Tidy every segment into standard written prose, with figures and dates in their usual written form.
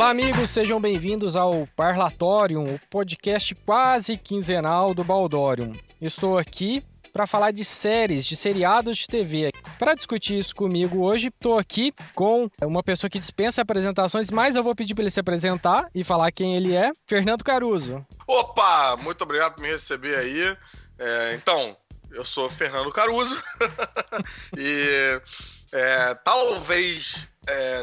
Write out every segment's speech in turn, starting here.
Olá, amigos, sejam bem-vindos ao Parlatorium, o podcast quase quinzenal do Baldorium. Estou aqui para falar de séries, de seriados de TV. Para discutir isso comigo hoje, estou aqui com uma pessoa que dispensa apresentações, mas eu vou pedir para ele se apresentar e falar quem ele é, Fernando Caruso. Opa, muito obrigado por me receber aí. Então, eu sou Fernando Caruso e talvez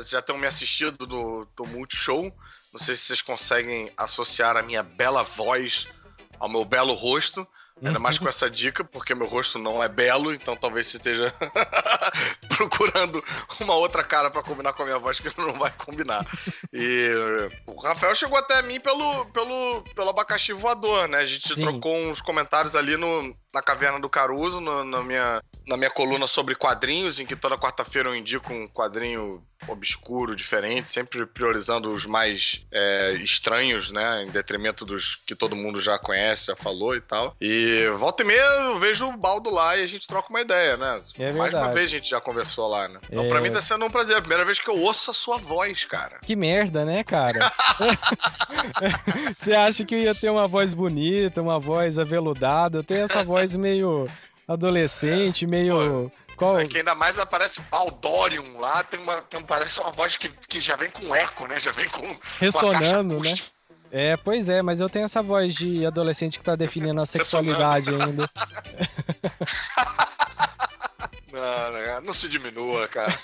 já tenham me assistido do Multishow. Não sei se vocês conseguem associar a minha bela voz ao meu belo rosto. Ainda mais com essa dica, porque meu rosto não é belo, então talvez você esteja procurando uma outra cara pra combinar com a minha voz, que não vai combinar. E o Rafael chegou até mim pelo abacaxi voador, né? A gente trocou uns comentários ali na Caverna do Caruso, na minha coluna sobre quadrinhos, em que toda quarta-feira eu indico um quadrinho obscuro, diferente, sempre priorizando os mais estranhos, né? Em detrimento dos que todo mundo já conhece, já falou e tal. E volta e meia eu vejo o Baldo lá e a gente troca uma ideia, né? Mais uma vez a gente já conversou lá, né? Então pra mim tá sendo um prazer. É a primeira vez que eu ouço a sua voz, cara. Que merda, né, cara? Você acha que eu ia ter uma voz bonita, uma voz aveludada? Eu tenho essa voz meio adolescente, meio... É que ainda mais aparece Baldorium lá, parece uma voz que já vem com eco, né? Já vem com ressonando, né? Pois é, mas eu tenho essa voz de adolescente que tá definindo a sexualidade ainda. Não se diminua, cara.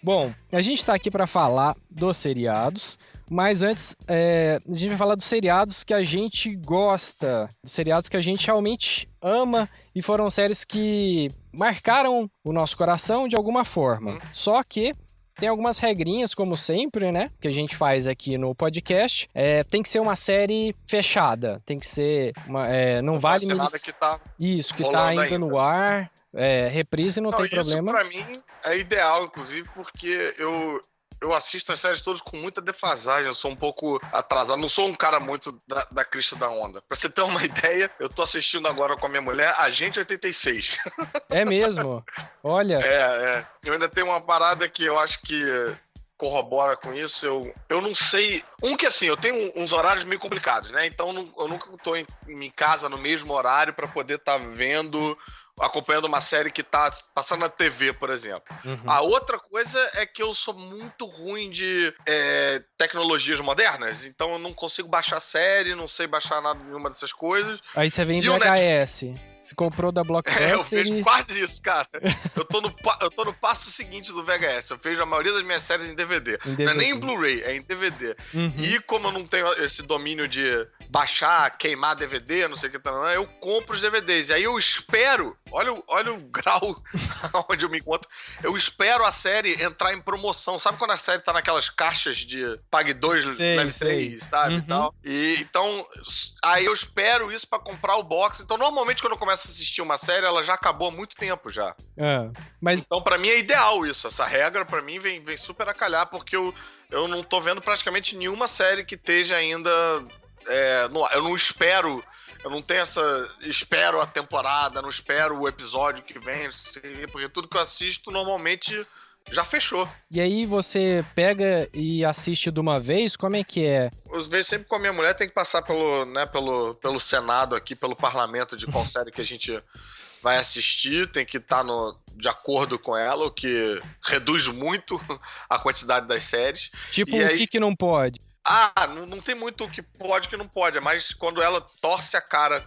Bom, a gente tá aqui pra falar dos seriados, mas antes a gente vai falar dos seriados que a gente gosta, dos seriados que a gente realmente ama e foram séries que marcaram o nosso coração de alguma forma. Só que tem algumas regrinhas, como sempre, né? Que a gente faz aqui no podcast. Tem que ser uma série fechada. Tem que ser uma... não vale... nada que tá isso, que tá ainda no ar. Reprise não tem problema. Isso pra mim é ideal, inclusive, porque eu assisto as séries todas com muita defasagem, eu sou um pouco atrasado, não sou um cara muito da crista da onda. Pra você ter uma ideia, eu tô assistindo agora com a minha mulher Agente 86. É mesmo? Olha... Eu ainda tenho uma parada que eu acho que corrobora com isso, eu não sei... que assim, eu tenho uns horários meio complicados, né? Então eu nunca tô em casa no mesmo horário pra poder estar acompanhando uma série que tá passando na TV, por exemplo. A outra coisa é que eu sou muito ruim de tecnologias modernas, então eu não consigo baixar série, não sei baixar nada, nenhuma dessas coisas. Aí você vem em VHS. Você comprou da Blockbuster eu vejo quase isso, cara. Eu tô no passo seguinte do VHS. Eu vejo a maioria das minhas séries em DVD. Não é nem em Blu-ray, é em DVD. E como eu não tenho esse domínio de baixar, queimar DVD, não sei o que, eu compro os DVDs. E aí eu espero, olha o grau onde eu me encontro, eu espero a série entrar em promoção. Sabe quando a série tá naquelas caixas de Pague 2, leve 3, sabe? E tal? Então, aí eu espero isso pra comprar o box. Então, normalmente, quando eu começo a assistir uma série, ela já acabou há muito tempo já. Então, pra mim, é ideal isso. Essa regra, pra mim, vem super a calhar, porque eu não tô vendo praticamente nenhuma série que esteja ainda... eu não espero... Eu não tenho espero a temporada, não espero o episódio que vem, porque tudo que eu assisto, normalmente... já fechou. E aí você pega e assiste de uma vez? Como é que é? Eu vejo sempre com a minha mulher, tem que passar pelo Senado aqui, pelo parlamento de qual série que a gente vai assistir, tem que estar de acordo com ela, o que reduz muito a quantidade das séries. Tipo, o que não pode? Não tem muito o que pode e o que não pode, é mais quando ela torce a cara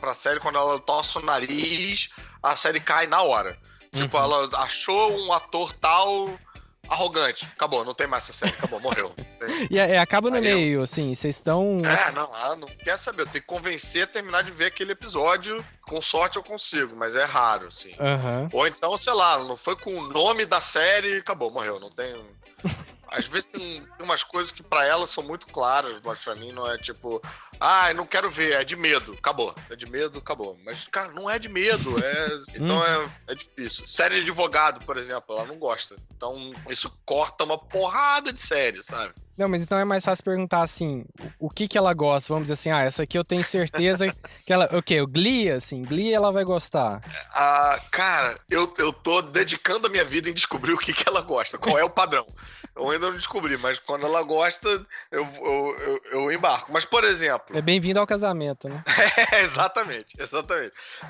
pra série, quando ela torce o nariz, a série cai na hora. Tipo, ela achou um ator tal arrogante. Acabou, não tem mais essa série. Acabou, morreu. E acaba no meio, assim, vocês estão... não quer saber. Eu tenho que convencer a terminar de ver aquele episódio. Com sorte eu consigo, mas é raro, assim. Ou então, sei lá, não foi com o nome da série, acabou, morreu. Não tem... Às vezes tem umas coisas que pra ela são muito claras, mas pra mim não é tipo... eu não quero ver, é de medo. Acabou. É de medo, acabou. Mas, cara, não é de medo. Então é difícil. Série de advogado, por exemplo, ela não gosta. Então isso corta uma porrada de série, sabe? Não, mas então é mais fácil perguntar assim, o que que ela gosta? Vamos dizer assim, essa aqui eu tenho certeza que ela... O quê? O Glee, assim, Glee ela vai gostar. Cara, eu tô dedicando a minha vida em descobrir o que ela gosta, qual é o padrão. Eu ainda não descobri, mas quando ela gosta, eu embarco. Mas, por exemplo... É bem-vindo ao casamento, né? Exatamente.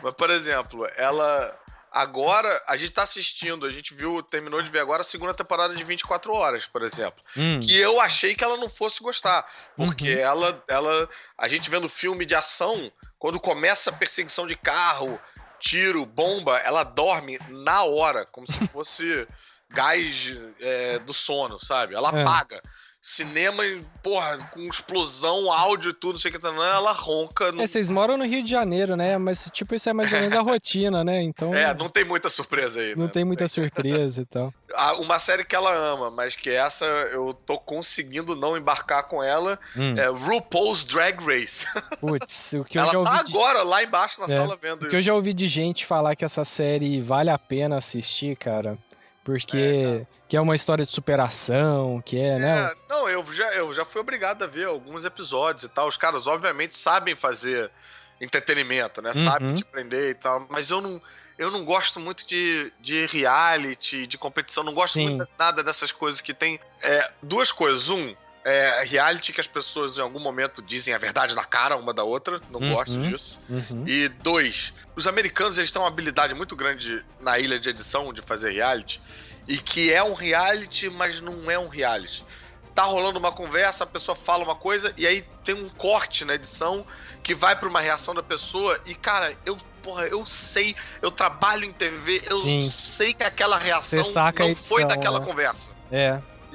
Mas, por exemplo, ela... Agora, a gente tá assistindo, terminou de ver agora a segunda temporada de 24 Horas, por exemplo. Que eu achei que ela não fosse gostar. Porque a gente vendo filme de ação, quando começa a perseguição de carro, tiro, bomba, ela dorme na hora, como se fosse gás do sono, sabe? Ela apaga. Cinema, porra, com explosão, áudio e tudo, não sei o que, ela ronca. Vocês moram no Rio de Janeiro, né? Mas, tipo, isso é mais ou menos a rotina, né? Então... não tem muita surpresa aí, Não tem muita surpresa e tal. Uma série que ela ama, mas que essa eu tô conseguindo não embarcar com ela, é RuPaul's Drag Race. Putz, o que eu ela já ouvi... Ela tá agora lá embaixo na sala vendo isso. O que eu já ouvi de gente falar que essa série vale a pena assistir, cara... Porque que é uma história de superação, né? Não, eu já fui obrigado a ver alguns episódios e tal. Os caras, obviamente, sabem fazer entretenimento, né? Sabem te prender e tal. Mas eu não gosto muito de reality, de competição. Não gosto muito nada dessas coisas que tem... duas coisas. Reality que as pessoas em algum momento dizem a verdade na cara uma da outra. Não gosto disso. E 2, os americanos eles têm uma habilidade muito grande na ilha de edição de fazer reality. E que é um reality, mas não é um reality. Tá rolando uma conversa, a pessoa fala uma coisa e aí tem um corte na edição que vai pra uma reação da pessoa. E, cara, eu sei, eu trabalho em TV, eu sei que aquela reação não foi daquela conversa.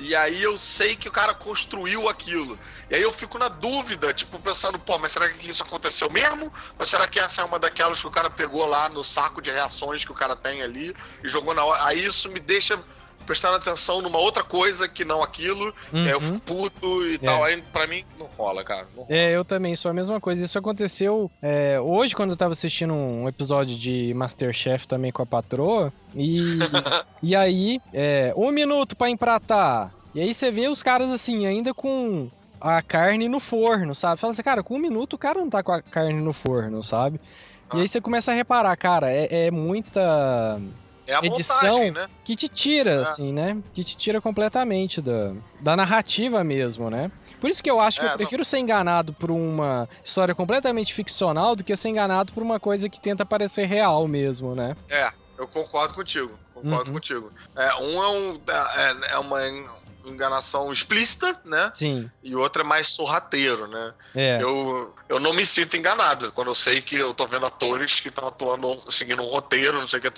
E aí eu sei que o cara construiu aquilo. E aí eu fico na dúvida, tipo, pensando, mas será que isso aconteceu mesmo? Ou será que essa é uma daquelas que o cara pegou lá no saco de reações que o cara tem ali e jogou na hora? Aí isso me deixa prestando atenção numa outra coisa que não aquilo. Eu fico puto e tal. Aí pra mim não rola, cara. Não rola. Eu também sou a mesma coisa. Isso aconteceu hoje quando eu tava assistindo um episódio de MasterChef também com a patroa. E aí, 1 minuto pra empratar. E aí você vê os caras assim, ainda com a carne no forno, sabe? Fala assim, cara, com 1 minuto o cara não tá com a carne no forno, sabe? E aí você começa a reparar, cara, é muita... a edição montagem, né? Que te tira, assim, né? Que te tira completamente da narrativa mesmo, né? Por isso que eu acho que eu prefiro ser enganado por uma história completamente ficcional do que ser enganado por uma coisa que tenta parecer real mesmo, né? Eu concordo contigo. É uma enganação explícita, né? Sim. E outra é mais sorrateiro, né? É. Eu não me sinto enganado quando eu sei que eu tô vendo atores que estão atuando, seguindo um roteiro, não sei o que,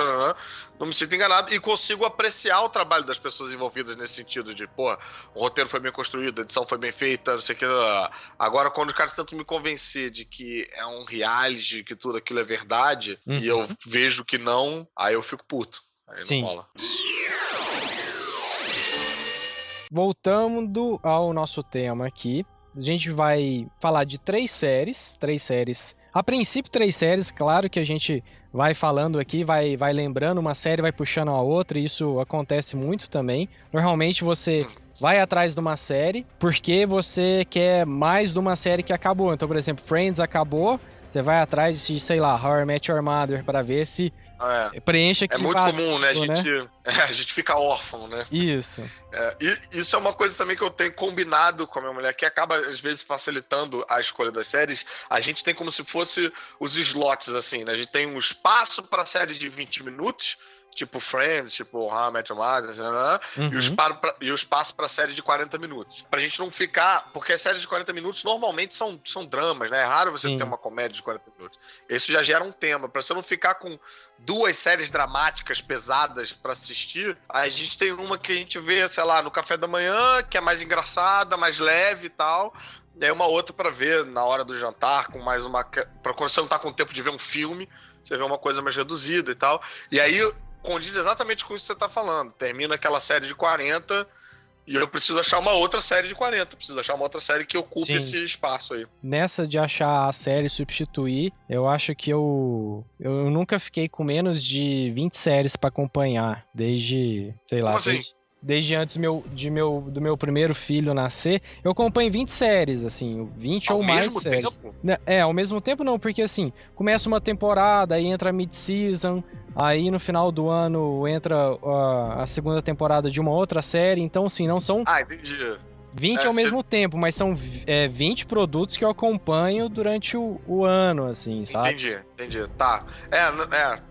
não me sinto enganado e consigo apreciar o trabalho das pessoas envolvidas nesse sentido de, pô, o roteiro foi bem construído, a edição foi bem feita, não sei o que. Agora, quando os caras tentam me convencer de que é um reality, que tudo aquilo é verdade, e eu vejo que não, aí eu fico puto. Aí Sim. não rola. Voltando ao nosso tema aqui, a gente vai falar de 3 séries. A princípio, 3 séries, claro que a gente vai falando aqui, vai lembrando, uma série vai puxando a outra, e isso acontece muito também. Normalmente você vai atrás de uma série porque você quer mais de uma série que acabou. Então, por exemplo, Friends acabou, você vai atrás de, sei lá, How I Met Your Mother para ver se preenche aquele muito vazio, comum, né? A gente fica órfão, né? Isso. Isso é uma coisa também que eu tenho combinado com a minha mulher, que acaba, às vezes, facilitando a escolha das séries. A gente tem como se fosse os slots, assim, né? A gente tem um espaço para séries de 20 minutos, tipo Friends, tipo How I Met Your Mother, e o espaço para série de 40 minutos. Pra gente não ficar... Porque as séries de 40 minutos normalmente são dramas, né? É raro você ter uma comédia de 40 minutos. Isso já gera um tema. Pra você não ficar com 2 séries dramáticas pesadas pra assistir, a gente tem uma que a gente vê, sei lá, no café da manhã, que é mais engraçada, mais leve e tal. E aí uma outra pra ver na hora do jantar, com mais uma... Pra quando você não tá com tempo de ver um filme, você vê uma coisa mais reduzida e tal. E aí condiz exatamente com isso que você tá falando. Termina aquela série de 40 e eu preciso achar uma outra série de 40. Preciso achar uma outra série que ocupe esse espaço aí. Nessa de achar a série substituir, eu acho que eu nunca fiquei com menos de 20 séries pra acompanhar. Desde, sei lá, Como assim? desde antes do meu primeiro filho nascer, eu acompanho 20 séries, assim, 20 ou mais séries. Ao mesmo tempo? Ao mesmo tempo não, porque assim, começa uma temporada, aí entra a mid-season, aí no final do ano entra a segunda temporada de uma outra série, então assim, não são Entendi. 20 ao mesmo tempo, mas são 20 produtos que eu acompanho durante o ano, assim, sabe? Entendi. Tá.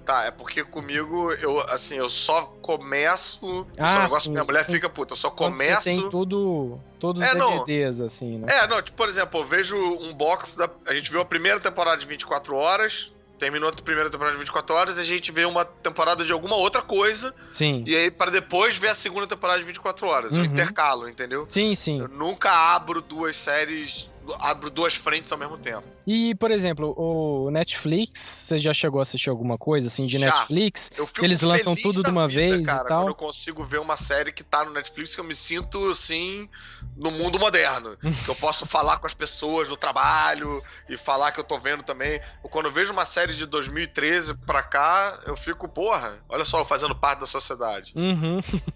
Tá. É porque comigo, eu só começo. Esse é um negócio Sim. que minha mulher fica puta. Eu só Quando começo. você tem todos os DVDs, assim, né? Tipo, por exemplo, eu vejo um box A gente viu a primeira temporada de 24 horas. Terminou a primeira temporada de 24 horas e a gente vê uma temporada de alguma outra coisa. Sim. E aí, para depois ver a segunda temporada de 24 horas. Eu intercalo, entendeu? Sim. Eu nunca abro duas séries, abro duas frentes ao mesmo tempo. E, por exemplo, o Netflix, você já chegou a assistir alguma coisa, assim, de Netflix? Eu fico Eles lançam feliz tudo da de uma vida, vez cara, e tal? quando eu consigo ver uma série que tá no Netflix que eu me sinto, assim, no mundo moderno. Que eu posso falar com as pessoas no trabalho e falar que eu tô vendo também. Quando eu vejo uma série de 2013 pra cá, eu fico, porra, olha só, fazendo parte da sociedade.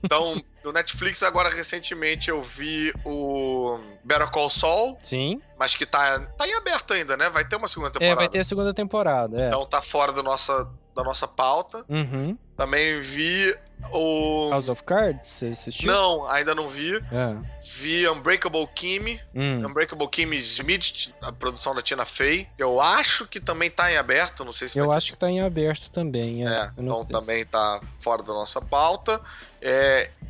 Então, no Netflix, agora, recentemente, eu vi o Better Call Saul. Sim. Mas que tá em aberto ainda, né? Vai ter uma segunda temporada. Vai ter a segunda temporada, Então tá fora da nossa pauta. Também vi o... House of Cards, você assistiu? Não, ainda não vi. Vi Unbreakable Kimmy. Unbreakable Kimmy Smith, a produção da Tina Fey. Eu acho que também tá em aberto, não sei se eu acho que tá em aberto também, então também tá fora da nossa pauta.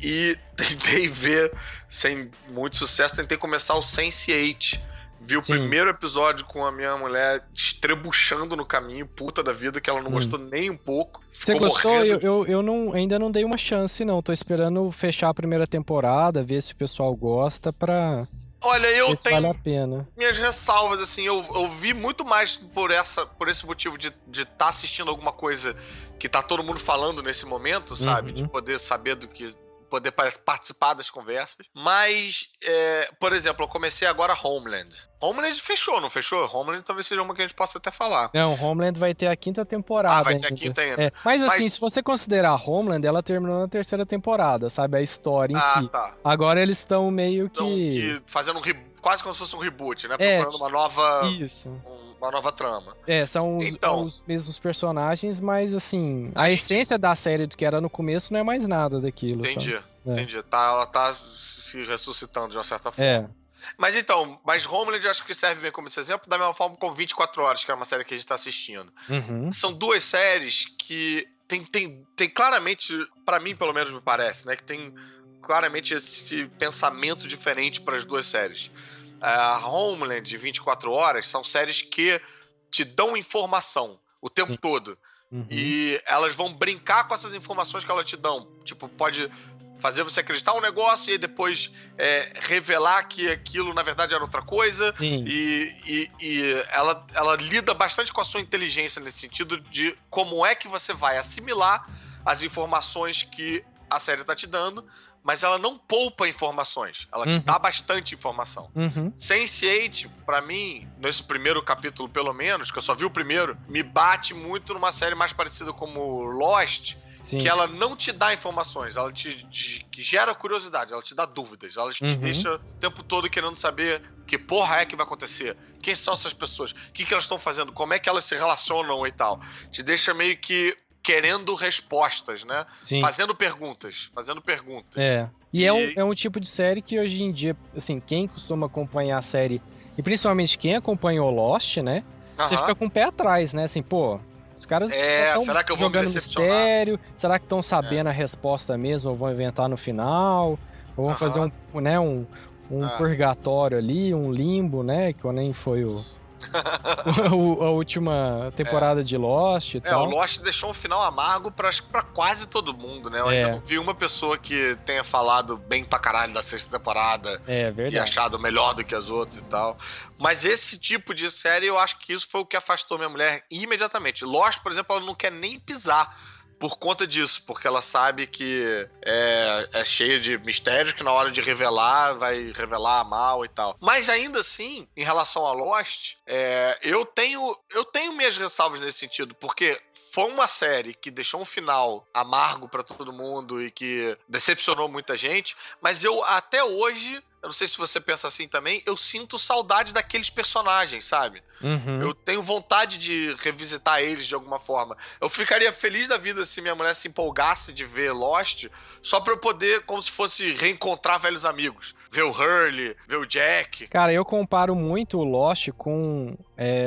E tentei ver, sem muito sucesso, tentei começar o Sense8. Vi o primeiro episódio com a minha mulher estrebuchando no caminho, puta da vida, que ela não gostou nem um pouco. Você gostou? Eu ainda não dei uma chance, não. Tô esperando fechar a primeira temporada, ver se o pessoal gosta pra... Olha, eu ver se tenho vale a pena. Minhas ressalvas, assim, eu vi muito mais por esse motivo de estar assistindo alguma coisa que tá todo mundo falando nesse momento, sabe? De poder saber poder participar das conversas. Mas, por exemplo, eu comecei agora Homeland. Homeland fechou, não fechou? Homeland talvez seja uma que a gente possa até falar. Não, Homeland vai ter a quinta temporada. Vai ter a quinta ainda. Mas assim, se você considerar Homeland, ela terminou na terceira temporada, sabe? A história em si. Tá. Agora eles estão meio que fazendo quase como se fosse um reboot, né? Procurando uma nova... Isso. Uma nova trama. São os mesmos personagens, mas assim, a essência da série do que era no começo não é mais nada daquilo. Entendi. Ela tá se ressuscitando de uma certa forma. Mas Homeland eu acho que serve bem como esse exemplo, da mesma forma como 24 Horas, que é uma série que a gente tá assistindo. São duas séries que tem claramente, pra mim pelo menos me parece, né, que tem claramente esse pensamento diferente para as duas séries. A Homeland e 24 Horas são séries que te dão informação o tempo todo. E elas vão brincar com essas informações que elas te dão. Tipo, pode fazer você acreditar um negócio e depois revelar que aquilo na verdade era outra coisa. E ela lida bastante com a sua inteligência nesse sentido de como é que você vai assimilar as informações que a série tá te dando, mas ela não poupa informações. Ela te dá bastante informação. Sense8, pra mim, nesse primeiro capítulo pelo menos, que eu só vi o primeiro, me bate muito numa série mais parecida como Lost, que ela não te dá informações, ela te gera curiosidade, ela te dá dúvidas, ela te deixa o tempo todo querendo saber que porra é que vai acontecer, quem são essas pessoas, o que elas estão fazendo, como é que elas se relacionam e tal. Te deixa meio que querendo respostas, né? Fazendo perguntas. E é um tipo de série que hoje em dia, assim, quem costuma acompanhar a série, e principalmente quem acompanhou Lost, né? Você fica com o pé atrás, né? Assim, pô, os caras estão jogando mistério, será que estão sabendo a resposta mesmo, ou vão inventar no final, ou vão fazer um purgatório ali, um limbo, né? Que nem foi a última temporada de Lost e tal. O Lost deixou um final amargo pra quase todo mundo, né? Eu ainda não vi uma pessoa que tenha falado bem pra caralho da sexta temporada e achado melhor do que as outras e tal. Mas esse tipo de série, eu acho que isso foi o que afastou minha mulher imediatamente. Lost, por exemplo, ela não quer nem pisar por conta disso, porque ela sabe que é cheia de mistérios que na hora de revelar, vai revelar mal e tal. Mas ainda assim, em relação a Lost, eu tenho minhas ressalvas nesse sentido, porque foi uma série que deixou um final amargo pra todo mundo e que decepcionou muita gente, mas eu até hoje, eu não sei se você pensa assim também, eu sinto saudade daqueles personagens, sabe? Uhum. Eu tenho vontade de revisitar eles de alguma forma. Eu ficaria feliz da vida se minha mulher se empolgasse de ver Lost, só pra eu poder, como se fosse, reencontrar velhos amigos. Ver o Hurley, ver o Jack. Cara, eu comparo muito o Lost com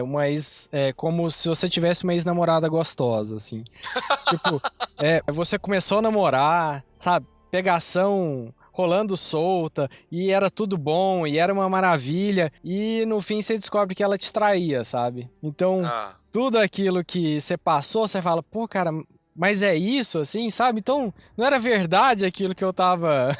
uma ex... como se você tivesse uma ex-namorada gostosa, assim. Tipo, você começou a namorar, sabe? Pegação rolando solta, e era tudo bom, e era uma maravilha, e no fim você descobre que ela te traía, sabe? Então, tudo aquilo que você passou, você fala, pô, cara, mas é isso, assim, sabe? Então, não era verdade aquilo que eu tava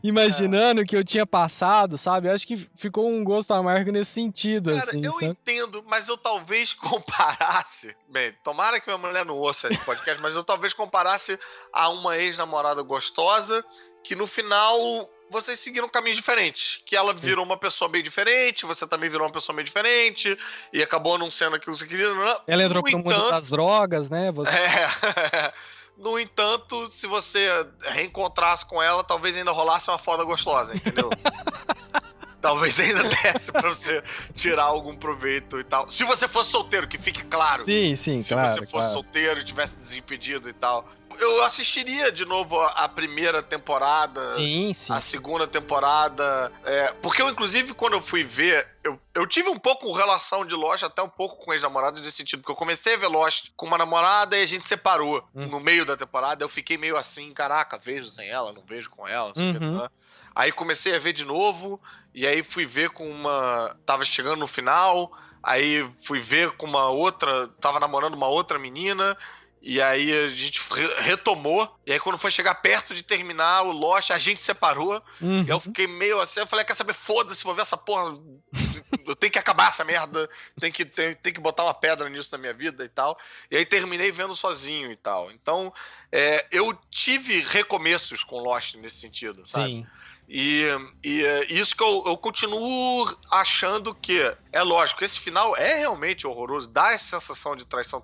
imaginando que eu tinha passado, sabe? Eu acho que ficou um gosto amargo nesse sentido, Cara, assim, eu sabe? entendo, mas eu talvez comparasse. Bem, tomara que minha mulher não ouça esse podcast, mas eu talvez comparasse a uma ex-namorada gostosa que no final vocês seguiram caminhos diferentes. Que ela virou uma pessoa bem diferente, você também virou uma pessoa bem diferente, e acabou não sendo aquilo que você queria. Ela entrou pro mundo das drogas, né? No entanto, se você reencontrasse com ela, talvez ainda rolasse uma foda gostosa, entendeu? Talvez ainda desse pra você tirar algum proveito e tal. Se você fosse solteiro, que fique claro. Sim, Se claro. você fosse solteiro e tivesse desimpedido e tal. Eu assistiria de novo a primeira temporada. Sim. A segunda temporada. Porque eu, inclusive, quando eu fui ver, eu tive um pouco relação de Lost, até um pouco com ex-namorada nesse sentido. Porque eu comecei a ver Lost com uma namorada e a gente separou no meio da temporada. Eu fiquei meio assim, caraca, vejo sem ela, não vejo com ela, não sei o que, tá? Aí comecei a ver de novo, e aí fui ver com uma... Tava chegando no final, aí fui ver com uma outra... Tava namorando uma outra menina, e aí a gente retomou, e aí quando foi chegar perto de terminar o Lost, a gente separou, e eu fiquei meio assim, eu falei, quer saber, foda-se, vou ver essa porra, eu tenho que acabar essa merda, tem que botar uma pedra nisso na minha vida e tal, e aí terminei vendo sozinho e tal. Então, eu tive recomeços com Lost nesse sentido, sabe? Sim. E isso que eu continuo achando que, é lógico, esse final é realmente horroroso, dá essa sensação de traição,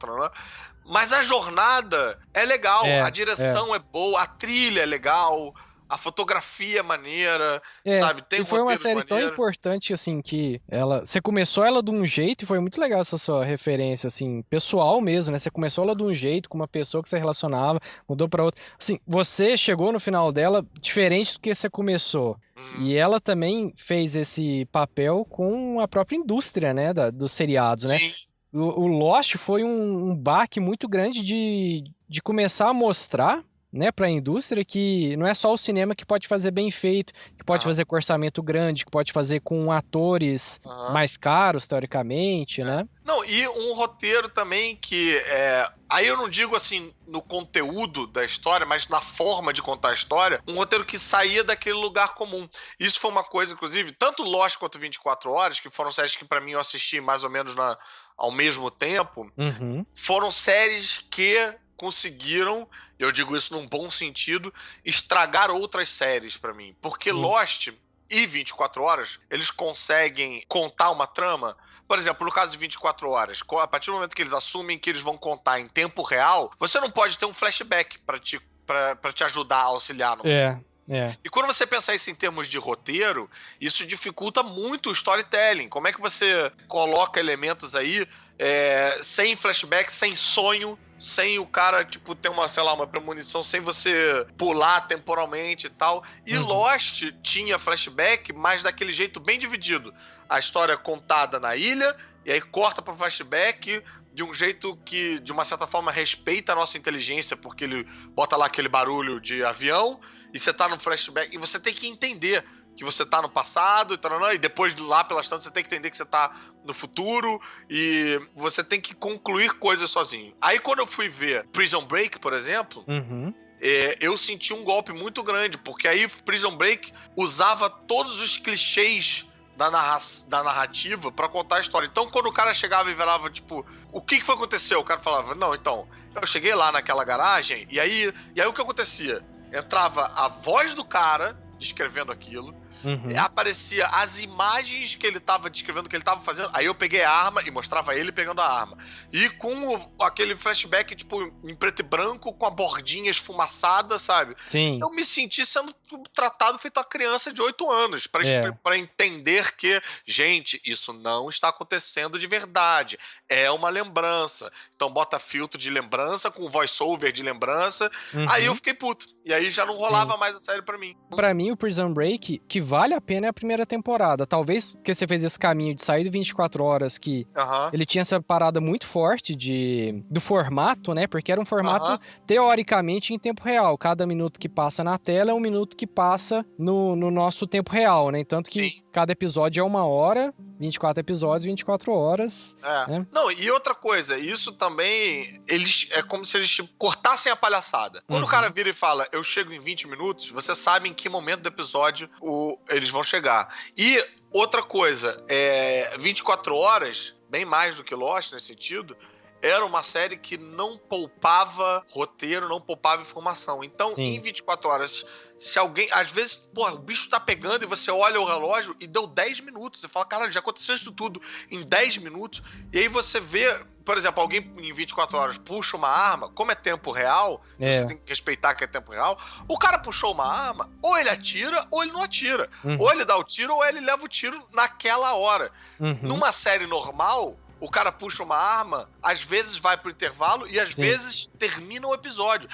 mas a jornada é legal, a direção é boa, a trilha é legal, a fotografia é maneira, sabe? Tem e foi uma série tão maneiro. importante, assim, que você começou ela de um jeito, e foi muito legal essa sua referência, assim, pessoal mesmo, né? Você começou ela de um jeito, com uma pessoa que você relacionava, mudou pra outra. Assim, você chegou no final dela diferente do que você começou. E ela também fez esse papel com a própria indústria, né? Dos seriados, né? Sim. O Lost foi um baque muito grande de começar a mostrar, né, para a indústria que não é só o cinema que pode fazer bem feito, que pode fazer com orçamento grande, que pode fazer com atores mais caros, teoricamente, né? Não, e um roteiro também que aí eu não digo assim no conteúdo da história, mas na forma de contar a história, um roteiro que saía daquele lugar comum. Isso foi uma coisa, inclusive, tanto Lost quanto 24 Horas, que foram séries que pra mim eu assisti mais ou menos ao mesmo tempo, foram séries que conseguiram, eu digo isso num bom sentido, estragar outras séries pra mim. Porque Lost e 24 Horas, eles conseguem contar uma trama. Por exemplo, no caso de 24 Horas, a partir do momento que eles assumem que eles vão contar em tempo real, você não pode ter um flashback pra te ajudar a auxiliar no E quando você pensar isso em termos de roteiro, isso dificulta muito o storytelling. Como é que você coloca elementos aí sem flashback, sem sonho, sem o cara, tipo, ter uma, sei lá, uma premonição, sem você pular temporalmente e tal. E Lost tinha flashback, mas daquele jeito bem dividido. A história contada na ilha, e aí corta para flashback de um jeito que, de uma certa forma, respeita a nossa inteligência, porque ele bota lá aquele barulho de avião, e você tá no flashback, e você tem que entender que você tá no passado, e depois lá pelas tantas você tem que entender que você tá no futuro, e você tem que concluir coisas sozinho. Aí quando eu fui ver Prison Break, por exemplo, eu senti um golpe muito grande, porque aí Prison Break usava todos os clichês da narrativa pra contar a história. Então, quando o cara chegava e virava, tipo, o que foi que aconteceu? O cara falava, não, então, eu cheguei lá naquela garagem, e aí o que acontecia? Entrava a voz do cara descrevendo aquilo, aparecia as imagens que ele tava descrevendo, que ele tava fazendo, aí eu peguei a arma e mostrava ele pegando a arma. E com aquele flashback, tipo, em preto e branco, com a bordinha esfumaçada, sabe? Sim. Eu me senti sendo tratado feito uma criança de 8 anos, pra entender que, gente, isso não está acontecendo de verdade. É uma lembrança. Então bota filtro de lembrança com voice-over de lembrança. Aí eu fiquei puto. E aí já não rolava mais a série pra mim. Pra mim, o Prison Break, que vale a pena é a primeira temporada. Talvez porque você fez esse caminho de sair do 24 horas, que ele tinha essa parada muito forte do formato, né? Porque era um formato, teoricamente, em tempo real. Cada minuto que passa na tela é um minuto que passa no nosso tempo real, né? Tanto que cada episódio é 1 hora, 24 episódios, 24 horas. Né? Não, e outra coisa, isso também, é como se eles tipo, cortassem a palhaçada. Quando o cara vira e fala, eu chego em 20 minutos, você sabe em que momento do episódio eles vão chegar. E outra coisa, 24 horas, bem mais do que Lost nesse sentido, era uma série que não poupava roteiro, não poupava informação. Então, em 24 horas, se alguém... Às vezes, porra, o bicho tá pegando e você olha o relógio e deu 10 minutos. Você fala, caralho, já aconteceu isso tudo em 10 minutos. E aí você vê, por exemplo, alguém em 24 horas puxa uma arma, como é tempo real, você tem que respeitar que é tempo real, o cara puxou uma arma, ou ele atira ou ele não atira. Ou ele dá o tiro ou ele leva o tiro naquela hora. Numa série normal... O cara puxa uma arma, às vezes vai pro intervalo e às vezes termina o episódio.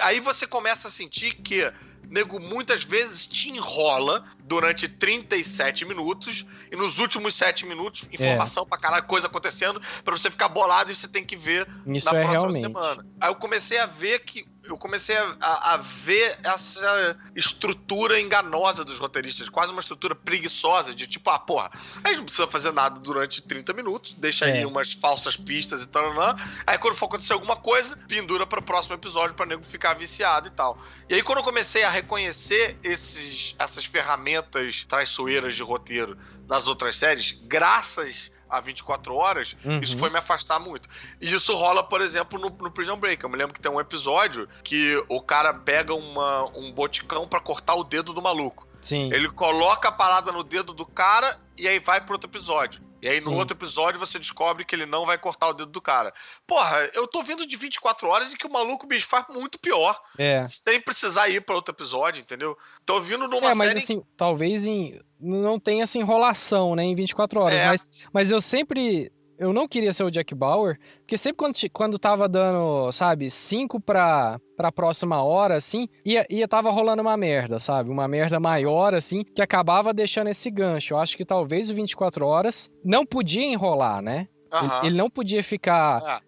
Aí você começa a sentir que nego muitas vezes te enrola durante 37 minutos e nos últimos 7 minutos, informação pra caralho, coisa acontecendo, pra você ficar bolado e você tem que ver isso na próxima realmente. semana. Aí eu comecei a ver a ver essa estrutura enganosa dos roteiristas, quase uma estrutura preguiçosa, de tipo, porra, a gente não precisa fazer nada durante 30 minutos, deixa aí umas falsas pistas e tal, aí quando for acontecer alguma coisa, pendura pro próximo episódio pra nego ficar viciado e tal. E aí quando eu comecei a reconhecer essas ferramentas traiçoeiras de roteiro das outras séries, graças a 24 horas, isso foi me afastar muito. E isso rola, por exemplo, no Prison Break. Eu me lembro que tem um episódio que o cara pega um boticão pra cortar o dedo do maluco. Sim. Ele coloca a parada no dedo do cara e aí vai pro outro episódio. E aí no outro episódio você descobre que ele não vai cortar o dedo do cara. Porra, eu tô vindo de 24 horas e que o maluco, bicho, faz muito pior. Sem precisar ir pra outro episódio, entendeu? Tô vindo numa série... mas assim, talvez não tenha essa enrolação, né, em 24 horas. Mas eu não queria ser o Jack Bauer, porque sempre quando tava dando, sabe, 5 pra próxima hora, assim, tava rolando uma merda, sabe? Uma merda maior, assim, que acabava deixando esse gancho. Eu acho que talvez o 24 horas não podia enrolar, né? Ele não podia ficar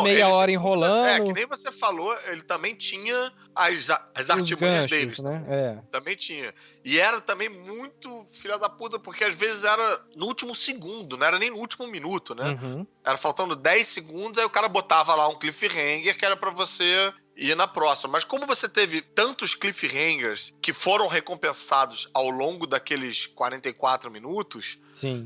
meia hora enrolando. Que nem você falou, ele também tinha as artimanhas deles. Né? Também tinha. E era também muito filha da puta, porque às vezes era no último segundo, não era nem no último minuto, né? Era faltando 10 segundos, aí o cara botava lá um cliffhanger que era pra você ir na próxima. Mas como você teve tantos cliffhangers que foram recompensados ao longo daqueles 44 minutos,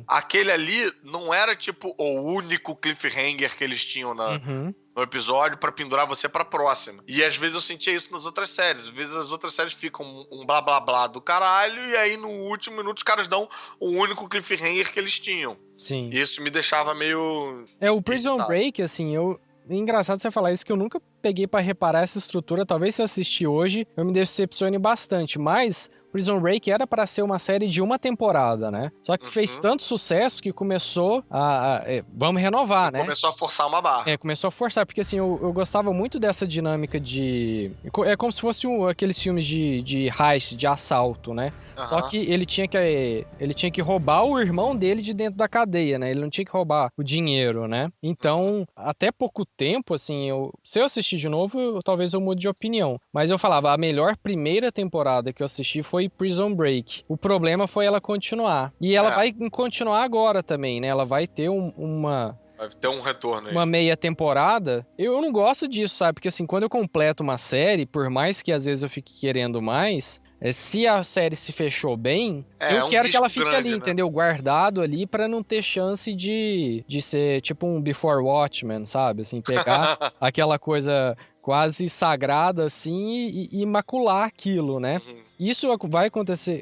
aquele ali não era tipo o único cliffhanger que eles tinham no episódio pra pendurar você pra próxima. E às vezes eu sentia isso nas outras séries. Às vezes as outras séries ficam um blá blá blá do caralho e aí no último minuto os caras dão o único cliffhanger que eles tinham. E isso me deixava meio... o Prison Break, assim, É engraçado você falar isso, que eu nunca peguei pra reparar essa estrutura. Talvez se eu assistir hoje, eu me decepcione bastante. Mas Prison Break era pra ser uma série de uma temporada, né? Só que fez tanto sucesso que começou vamos renovar, né? Começou a forçar uma barra. Começou a forçar, porque assim, eu gostava muito dessa dinâmica de... É como se fosse aqueles filmes de heist, de assalto, né? Só que ele tinha que roubar o irmão dele de dentro da cadeia, né? Ele não tinha que roubar o dinheiro, né? Então, até pouco tempo, assim, se eu assistir de novo, talvez eu mude de opinião. Mas eu falava, a melhor primeira temporada que eu assisti foi Prison Break. O problema foi ela continuar. E ela vai continuar agora também, né? Ela vai ter vai ter um retorno aí. Uma meia temporada. Eu não gosto disso, sabe? Porque assim, quando eu completo uma série, por mais que às vezes eu fique querendo mais, se a série se fechou bem, eu um quero que ela risco fique grande, ali, né? entendeu? Guardado ali pra não ter chance de ser tipo um Before Watchmen, sabe? Assim, pegar aquela coisa quase sagrada assim e macular aquilo, né? Uhum. Isso vai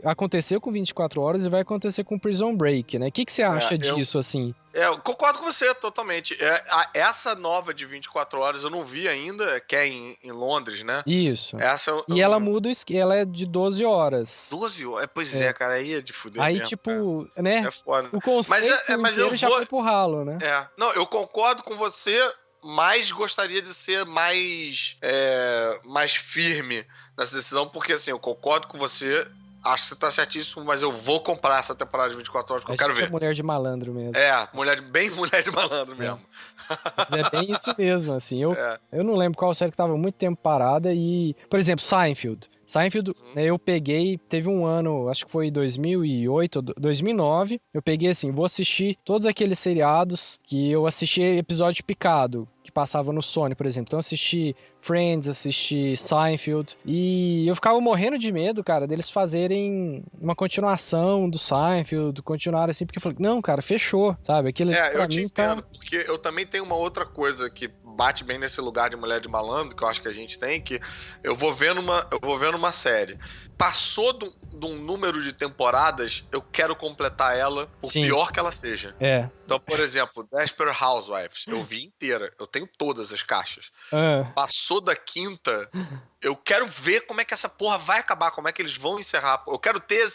aconteceu com 24 horas e vai acontecer com Prison Break, né? O que você acha Eu, disso, assim? eu concordo com você totalmente. Essa nova de 24 horas eu não vi ainda, que é em Londres, né? Isso. Essa eu E ela não. muda, ela é de 12 horas. 12 horas? Pois é, É. cara, aí é de fuder Aí, mesmo, cara. tipo, né? É foda. O conceito Mas eu inteiro já vou. foi pro ralo, né? Não, eu concordo com você, mas gostaria de ser mais firme nessa decisão, porque assim, eu concordo com você, acho que você tá certíssimo, mas eu vou comprar essa temporada de 24 horas, porque A eu quero gente é ver. mulher de malandro mesmo. Bem mulher de malandro É. mesmo. Mas é bem isso mesmo, assim. É. Eu não lembro qual série que tava muito tempo parada e... Por exemplo, Seinfeld. Seinfeld, né, eu peguei... Teve um ano, acho que foi 2008, 2009. Eu peguei assim, vou assistir todos aqueles seriados que eu assisti episódio picado, que passava no Sony, por exemplo. Então eu assisti Friends, assisti Seinfeld. E eu ficava morrendo de medo, cara, deles fazerem uma continuação do Seinfeld, continuar assim, porque eu falei, não, cara, fechou, sabe? Aquilo ali pra Eu te mim entendo, tá... porque eu também tenho uma outra coisa que bate bem nesse lugar de mulher de malandro, que eu acho que a gente tem, que eu vou vendo uma série. Passou de um número de temporadas, eu quero completar ela, por Sim. pior que ela seja. É. Então, por exemplo, Desperate Housewives, eu vi inteira, eu tenho todas as caixas. Passou da quinta, eu quero ver como é que essa porra vai acabar, como é que eles vão encerrar. Eu quero ter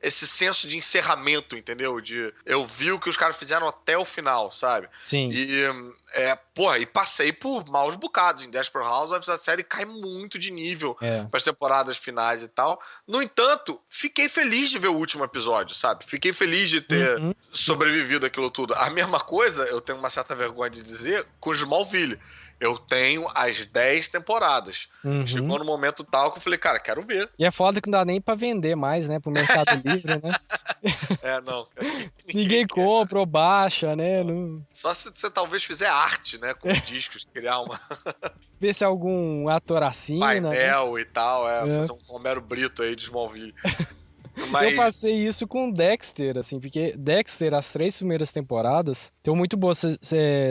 esse senso de encerramento, entendeu? Eu vi o que os caras fizeram até o final, sabe? Sim. E passei por maus bocados. Em Desperate Housewives, a série cai muito de nível para as temporadas finais e tal. No entanto, fiquei feliz de ver o último episódio, sabe? Fiquei feliz de ter sobrevivido aquilo tudo. A mesma coisa, eu tenho uma certa vergonha de dizer, com Smallville. Eu tenho as 10 temporadas. Chegou no momento tal que eu falei, cara, quero ver. E é foda que não dá nem pra vender mais, né? Pro Mercado Livre, né? Não. Ninguém compra ou baixa, né? Não... Só se você talvez fizer arte, né? Com discos, criar uma... Ver se algum ator assina, painel, né? E tal, fazer um Romero Brito aí de Smallville. Mas... Eu passei isso com Dexter, assim, porque Dexter, as 3 primeiras temporadas, tem muito boa.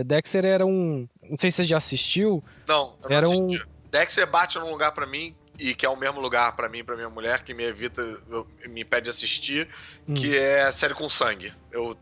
Dexter era um... Não sei se você já assistiu. Não, eu não assisti. Dexter bate num lugar pra mim, e que é o mesmo lugar pra mim e pra minha mulher, que me impede de assistir, que é série com sangue. Eu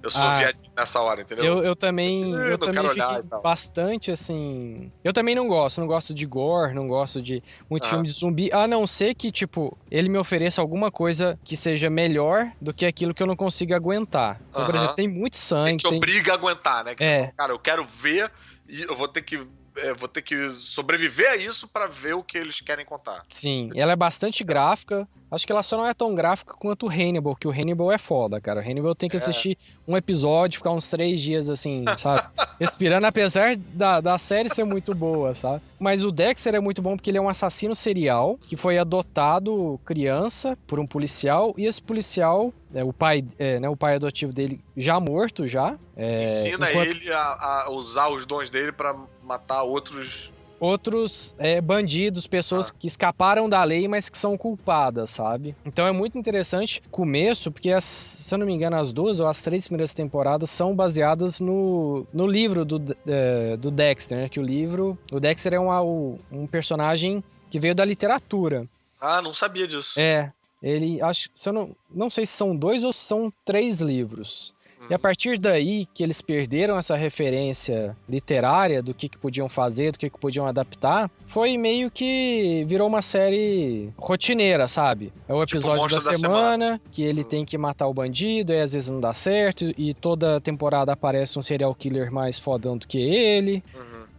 sou viadinho nessa hora, entendeu? Eu também fiquei bastante, assim... Eu também não gosto de gore, não gosto de muito filme de zumbi, a não ser que, tipo, ele me ofereça alguma coisa que seja melhor do que aquilo que eu não consigo aguentar. Então, por exemplo, tem muito sangue... Te obriga a aguentar, né? Cara, eu quero ver e eu vou ter que sobreviver a isso pra ver o que eles querem contar. Sim, ela é bastante gráfica. Acho que ela só não é tão gráfica quanto o Hannibal, que o Hannibal é foda, cara. O Hannibal tem que assistir um episódio, ficar uns 3 dias assim, sabe? Respirando, apesar da série ser muito boa, sabe? Mas o Dexter é muito bom porque ele é um assassino serial que foi adotado criança por um policial, e esse policial, o pai adotivo dele já morto já. Ensina ele a usar os dons dele pra matar outros bandidos, pessoas que escaparam da lei, mas que são culpadas, sabe? Então é muito interessante o começo, porque, se eu não me engano, as 2 ou as 3 primeiras temporadas são baseadas no livro do Dexter, né? Que o Dexter é um personagem que veio da literatura. Não sabia disso. Ele, não sei se são 2 ou se são 3 livros. E a partir daí que eles perderam essa referência literária do que podiam fazer, do que podiam adaptar, foi meio que virou uma série rotineira, sabe? É o episódio da semana, que ele tem que matar o bandido, aí às vezes não dá certo, e toda temporada aparece um serial killer mais fodão do que ele.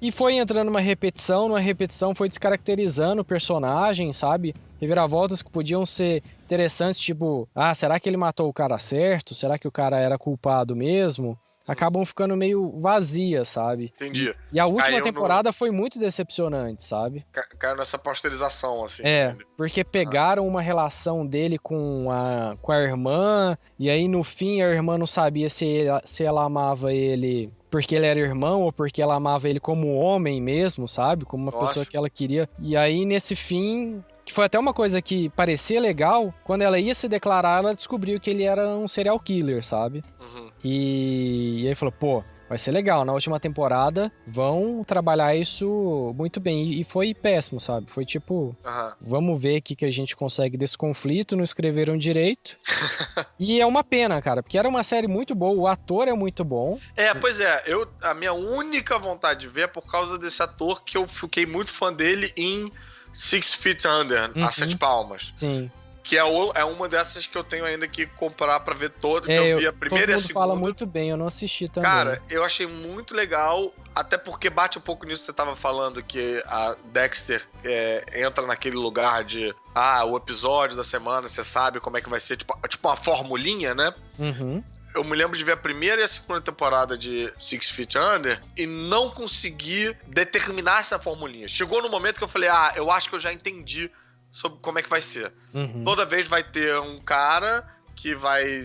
E foi entrando numa repetição foi descaracterizando o personagem, sabe? Reviravoltas que podiam ser interessantes, tipo, será que ele matou o cara certo? Será que o cara era culpado mesmo? acabam ficando meio vazias, sabe? Entendi. E a última Caiu temporada foi muito decepcionante, sabe? Caiu nessa pasteurização, assim. Porque pegaram uma relação dele com a irmã, e aí no fim a irmã não sabia se ela amava ele porque ele era irmão ou porque ela amava ele como homem mesmo, sabe? Como uma pessoa que ela queria. E aí nesse fim, que foi até uma coisa que parecia legal, quando ela ia se declarar, ela descobriu que ele era um serial killer, sabe? E aí falou, pô, vai ser legal, na última temporada vão trabalhar isso muito bem. E foi péssimo, sabe? Foi tipo, vamos ver o que a gente consegue desse conflito, não escreveram direito. E é uma pena, cara, porque era uma série muito boa, o ator é muito bom. Pois é, a minha única vontade de ver é por causa desse ator que eu fiquei muito fã dele em 6 Feet Under, a 7 Palmas. Sim. Que é uma dessas que eu tenho ainda que comprar pra ver todo, que eu vi a primeira e a segunda. Todo mundo fala muito bem, eu não assisti também. Cara, eu achei muito legal, até porque bate um pouco nisso que você tava falando, que a Dexter entra naquele lugar de, o episódio da semana, você sabe como é que vai ser, tipo uma formulinha, né? Eu me lembro de ver a primeira e a segunda temporada de 6 Feet Under e não consegui determinar essa formulinha. Chegou no momento que eu falei, eu acho que eu já entendi sobre como é que vai ser. Toda vez vai ter um cara que vai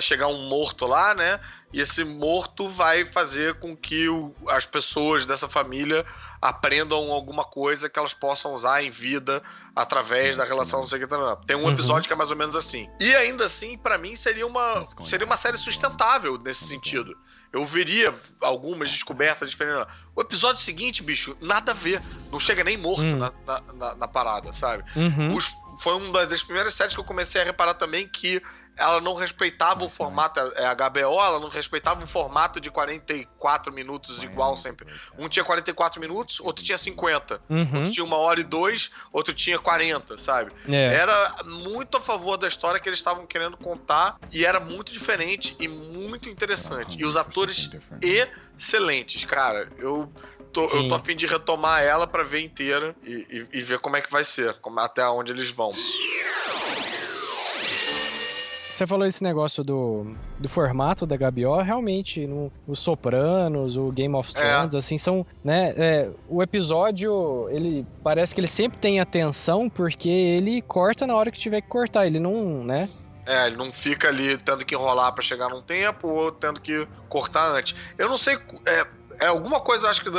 chegar um morto lá, né? E esse morto vai fazer com que as pessoas dessa família aprendam alguma coisa que elas possam usar em vida através da relação, não sei o que. Tem um episódio que é mais ou menos assim. E ainda assim, pra mim, seria uma série sustentável nesse sentido. Eu veria algumas descobertas diferentes. O episódio seguinte, bicho, nada a ver. Não chega nem morto na parada, sabe? Foi uma das primeiras séries que eu comecei a reparar também que ela não respeitava o formato, a HBO, ela não respeitava o formato de 44 minutos igual sempre. Um tinha 44 minutos, outro tinha 50. Outro tinha 1h02, outro tinha 40, sabe? Era muito a favor da história que eles estavam querendo contar e era muito diferente e muito interessante. E os atores excelentes, cara. Eu tô a fim de retomar ela pra ver inteira e ver como é que vai ser, até onde eles vão. Você falou esse negócio do formato da HBO, realmente, os Sopranos, o Game of Thrones, assim, são, né, o episódio, ele parece que ele sempre tem atenção, porque ele corta na hora que tiver que cortar, ele não, né? Ele não fica ali tendo que enrolar pra chegar num tempo ou tendo que cortar antes. Eu não sei, alguma coisa, acho que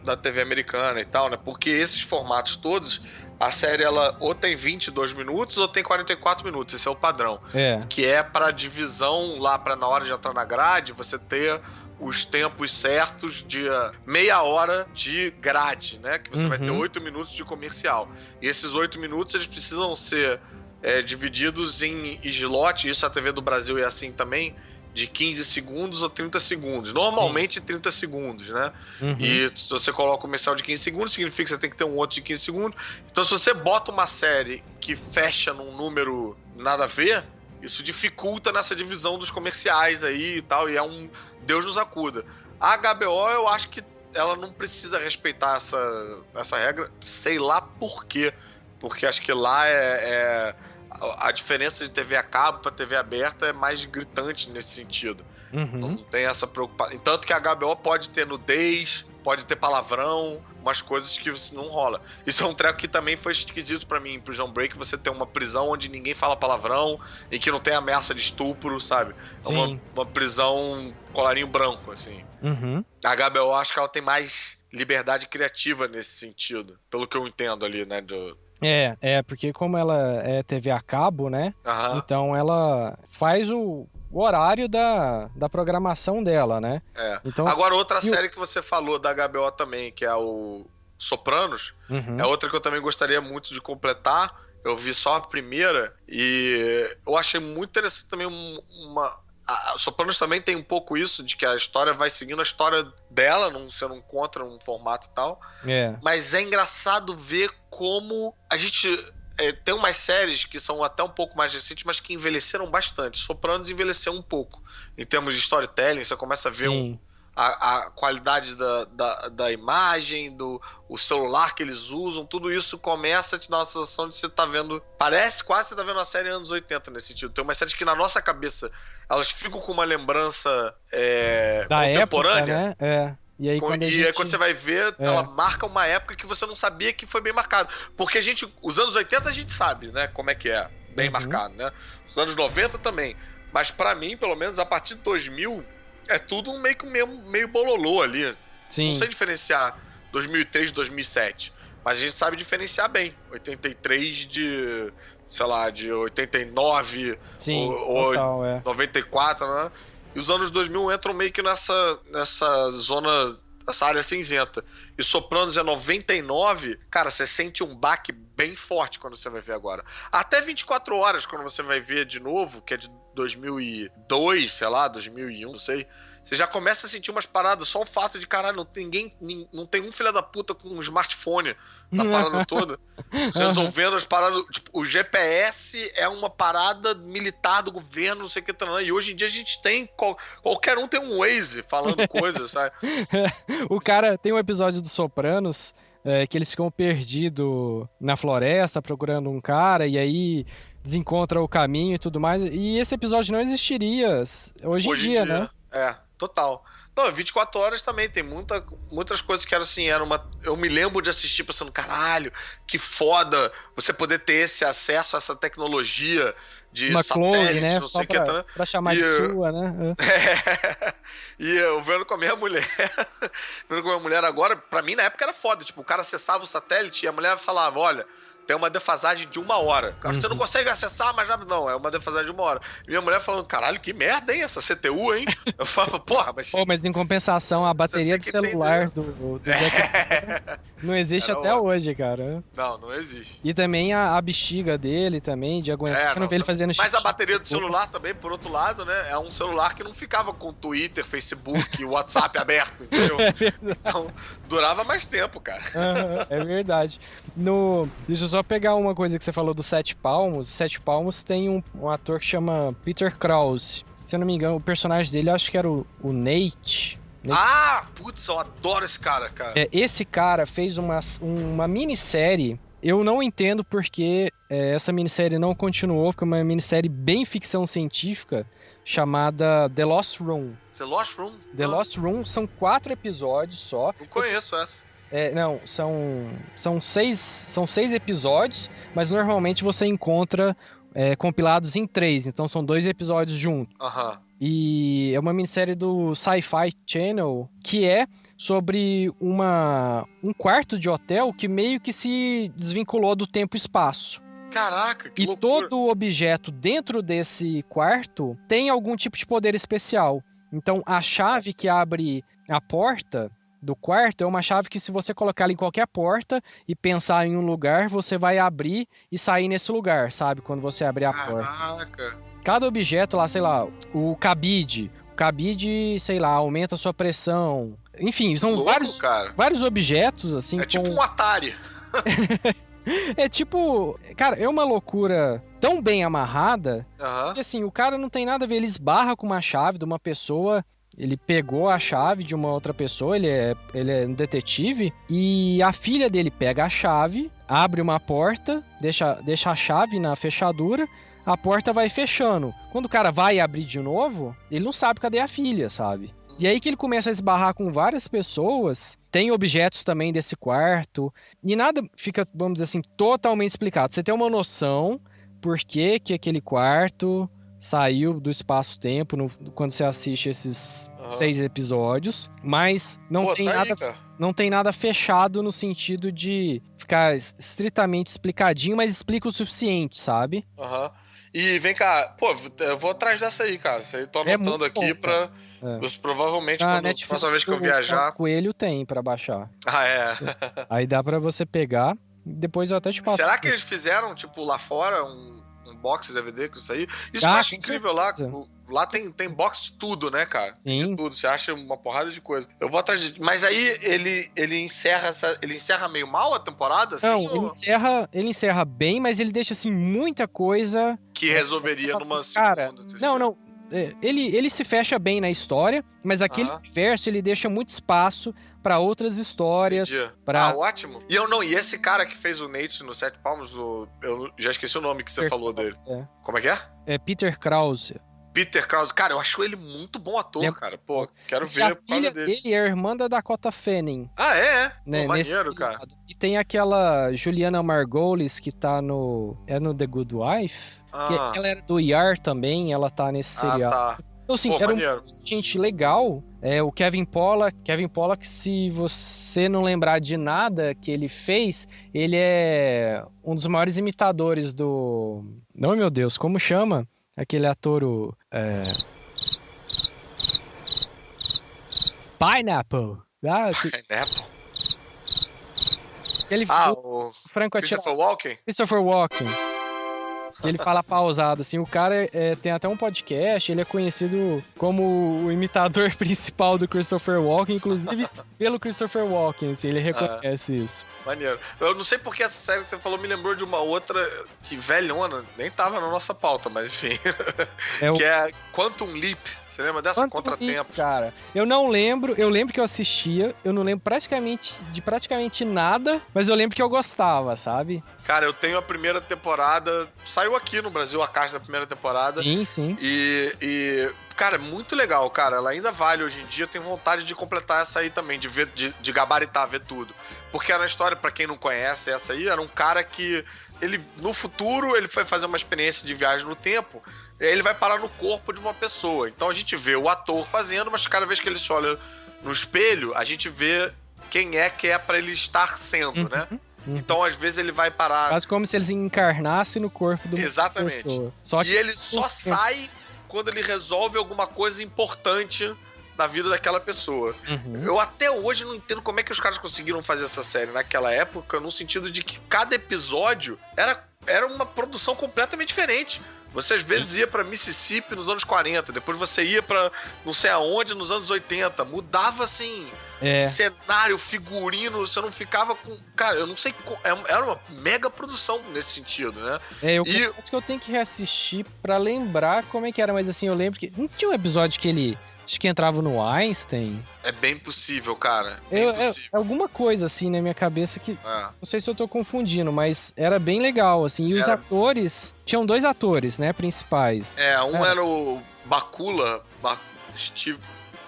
da TV americana e tal, né, porque esses formatos todos... A série, ela ou tem 22 minutos ou tem 44 minutos. Esse é o padrão. Que é pra divisão lá, pra na hora de entrar na grade, você ter os tempos certos de meia hora de grade, né? Que você vai ter 8 minutos de comercial. E esses 8 minutos, eles precisam ser divididos em slot. Isso a TV do Brasil é assim também. De 15 segundos ou 30 segundos. Normalmente 30 segundos, né? E se você coloca o comercial de 15 segundos, significa que você tem que ter um outro de 15 segundos. Então, se você bota uma série que fecha num número nada a ver, isso dificulta nessa divisão dos comerciais aí e tal, e é um Deus nos acuda. A HBO, eu acho que ela não precisa respeitar essa regra, sei lá por quê. Porque acho que lá a diferença de TV a cabo para TV aberta é mais gritante nesse sentido. Então não tem essa preocupação. Tanto que a HBO pode ter nudez, pode ter palavrão, umas coisas que não rola. Isso é um treco que também foi esquisito pra mim em Prison Break, você ter uma prisão onde ninguém fala palavrão e que não tem ameaça de estupro, sabe? É uma prisão colarinho branco, assim. A HBO, acho que ela tem mais liberdade criativa nesse sentido, pelo que eu entendo ali, né, porque como ela é TV a cabo, né? Então ela faz o horário da programação dela, né? Então, agora, outra série que você falou da HBO também, que é o Sopranos, é outra que eu também gostaria muito de completar. Eu vi só a primeira e eu achei muito interessante também a Sopranos também tem um pouco isso, de que a história vai seguindo a história dela, você não encontra um formato e tal. Mas é engraçado ver como a gente tem umas séries que são até um pouco mais recentes, mas que envelheceram bastante. Sopranos envelheceu um pouco. Em termos de storytelling, você começa a ver a qualidade da imagem, o celular que eles usam, tudo isso começa a te dar uma sensação de você tá vendo... Parece quase que você tá vendo uma série anos 80 nesse sentido. Tem umas séries que na nossa cabeça, elas ficam com uma lembrança Da contemporânea. época, né? E aí quando Quando você vai ver, ela marca uma época que você não sabia que foi bem marcado. Porque os anos 80 a gente sabe, né, como é que é bem marcado, né? Os anos 90 também. Mas pra mim, pelo menos, a partir de 2000, é tudo meio bololô ali. Sim. Não sei diferenciar 2003 de 2007. Mas a gente sabe diferenciar bem. 83 de, sei lá, de 89. Sim, ou total, 94, né? E os anos 2000 entram meio que nessa zona, nessa área cinzenta. E Sopranos é 99, cara, você sente um baque bem forte quando você vai ver agora. Até 24 horas, quando você vai ver de novo, que é de 2002, sei lá, 2001, não sei, você já começa a sentir umas paradas, só o fato de, caralho, não tem um filho da puta com um smartphone na parada toda, resolvendo as paradas, tipo, o GPS é uma parada militar do governo, não sei o que, e hoje em dia a gente tem, qualquer um tem um Waze falando coisas, sabe? O cara, tem um episódio do Sopranos, que eles ficam perdidos na floresta procurando um cara, e aí desencontra o caminho e tudo mais, e esse episódio não existiria hoje em dia, né? Total. Não, 24 horas também tem muitas coisas que eram assim, eu me lembro de assistir pensando, caralho, que foda você poder ter esse acesso a essa tecnologia de uma satélite, clone, né? não Só sei o que, pra chamar de sua, né? E eu vendo com a minha mulher, agora, pra mim na época era foda, tipo, o cara acessava o satélite e a mulher falava, olha, tem uma defasagem de 1 hora. Você não consegue acessar mais rápido, não. É uma defasagem de 1 hora. E minha mulher falando, caralho, que merda, hein? Essa CTU, hein? Eu falava, porra, mas... Pô, mas em compensação, a bateria do celular do Jack não existe até hoje, cara. Não existe. E também a bexiga dele também, de aguentar. Você não vê ele fazendo xixi. Mas a bateria do celular também, por outro lado, né? É um celular que não ficava com Twitter, Facebook, WhatsApp aberto, entendeu? Então, durava mais tempo, cara. É verdade. Deixa eu só pegar uma coisa que você falou do Sete Palmos. Sete Palmos tem um ator que chama Peter Krause. Se eu não me engano, o personagem dele, acho que era o Nate. Ah, putz, eu adoro esse cara. Esse cara fez uma minissérie. Eu não entendo porque essa minissérie não continuou, porque é uma minissérie bem ficção científica chamada The Lost Room. The Lost Room? The Lost Room são 4 episódios só. Não conheço essa. Não, são 6 episódios, mas normalmente você encontra compilados em 3, então são 2 episódios juntos. E é uma minissérie do Sci-Fi Channel que é sobre um quarto de hotel que meio que se desvinculou do tempo e espaço. Caraca, que loucura. E todo objeto dentro desse quarto tem algum tipo de poder especial. Então a chave que abre a porta do quarto é uma chave que, se você colocar ela em qualquer porta e pensar em um lugar, você vai abrir e sair nesse lugar, sabe? Quando você abrir a porta. Cada objeto lá, sei lá, o cabide, sei lá, aumenta a sua pressão. Enfim, são vários objetos, assim. É tipo um Atari. É tipo... Cara, é uma loucura tão bem amarrada que, assim, o cara não tem nada a ver. Ele esbarra com uma chave de uma pessoa... Ele pegou a chave de uma outra pessoa, ele é um detetive, e a filha dele pega a chave, abre uma porta, deixa a chave na fechadura, a porta vai fechando. Quando o cara vai abrir de novo, ele não sabe cadê a filha, sabe? E aí que ele começa a esbarrar com várias pessoas, tem objetos também desse quarto, e nada fica, vamos dizer assim, totalmente explicado. Você tem uma noção por que aquele quarto... saiu do espaço-tempo quando você assiste esses 6 episódios, mas não tem nada fechado no sentido de ficar estritamente explicadinho, mas explica o suficiente, sabe? E vem cá, pô, eu vou atrás dessa aí, cara. Isso aí tô anotando aqui pra... Provavelmente, próxima vez que eu viajar... O Coelho tem pra baixar. Aí dá pra você pegar, depois eu até te passo. Será que eles fizeram, tipo, lá fora, um box DVD com isso aí? Isso que eu acho incrível lá. Lá tem box de tudo, né, cara? Sim. De tudo. Você acha uma porrada de coisa. Eu vou atrás de... Mas aí ele encerra meio mal a temporada? Assim, não, ele encerra bem, mas ele deixa, assim, muita coisa... Que resolveria numa segunda... Cara, não. Ele se fecha bem na história, mas aquele universo ele deixa muito espaço pra outras histórias. Ótimo. E esse cara que fez o Nate no Sete Palmos, eu já esqueci o nome que você falou dele. Como é que é? É Peter Krause. Peter Krause. Cara, eu acho ele muito bom ator, cara. Pô, quero ver a filha dele é a irmã da Dakota Fanning. É? Né? Pô, maneiro, cara. E tem aquela Juliana Margulies que tá no... É no The Good Wife? Ela era do ER também, ela tá nesse seriado. Tá. Então, assim, era gente legal. O Kevin Pollak, se você não lembrar de nada que ele fez, ele é um dos maiores imitadores do... Não, meu Deus, como chama? Aquele ator, Pineapple. Pineapple? Ele o Franco Christopher Walken? Christopher Walken. Ele fala pausado, assim, o cara tem até um podcast, ele é conhecido como o imitador principal do Christopher Walken, inclusive pelo Christopher Walken, assim, ele reconhece isso. Maneiro. Eu não sei porque essa série que você falou me lembrou de uma outra que velhona, nem tava na nossa pauta, mas enfim, que é Quantum Leap. Você lembra dessa? Contratempo? Cara, eu não lembro. Eu lembro que eu assistia. Eu não lembro praticamente nada. Mas eu lembro que eu gostava, sabe? Cara, eu tenho a primeira temporada. Saiu aqui no Brasil a caixa da primeira temporada. Sim. Cara, muito legal, cara. Ela ainda vale hoje em dia. Eu tenho vontade de completar essa aí também, de ver, de gabaritar, ver tudo. Porque era a história, pra quem não conhece, essa aí era um cara que... no futuro, ele foi fazer uma experiência de viagem no tempo. Ele vai parar no corpo de uma pessoa. Então a gente vê o ator fazendo, mas cada vez que ele se olha no espelho, a gente vê quem que é pra ele estar sendo, né? Então, às vezes, ele vai parar... Quase como se ele encarnasse no corpo de uma pessoa. E ele só sai quando ele resolve alguma coisa importante na vida daquela pessoa. Eu até hoje não entendo como é que os caras conseguiram fazer essa série naquela época, no sentido de que cada episódio era uma produção completamente diferente. Você às vezes ia pra Mississippi nos anos 40, depois você ia pra não sei aonde nos anos 80. Mudava assim, cenário, figurino, você não ficava com... Cara, eu não sei... Era uma mega produção nesse sentido, né? Acho que eu tenho que reassistir pra lembrar como é que era, mas assim, eu lembro que... Não tinha um episódio que ele... Acho que entrava no Einstein. É bem possível, cara. É alguma coisa, assim, na minha cabeça que... Não sei se eu tô confundindo, mas era bem legal, assim. E os atores... Tinham 2 atores, né, principais. Um era o Bakula... Steve...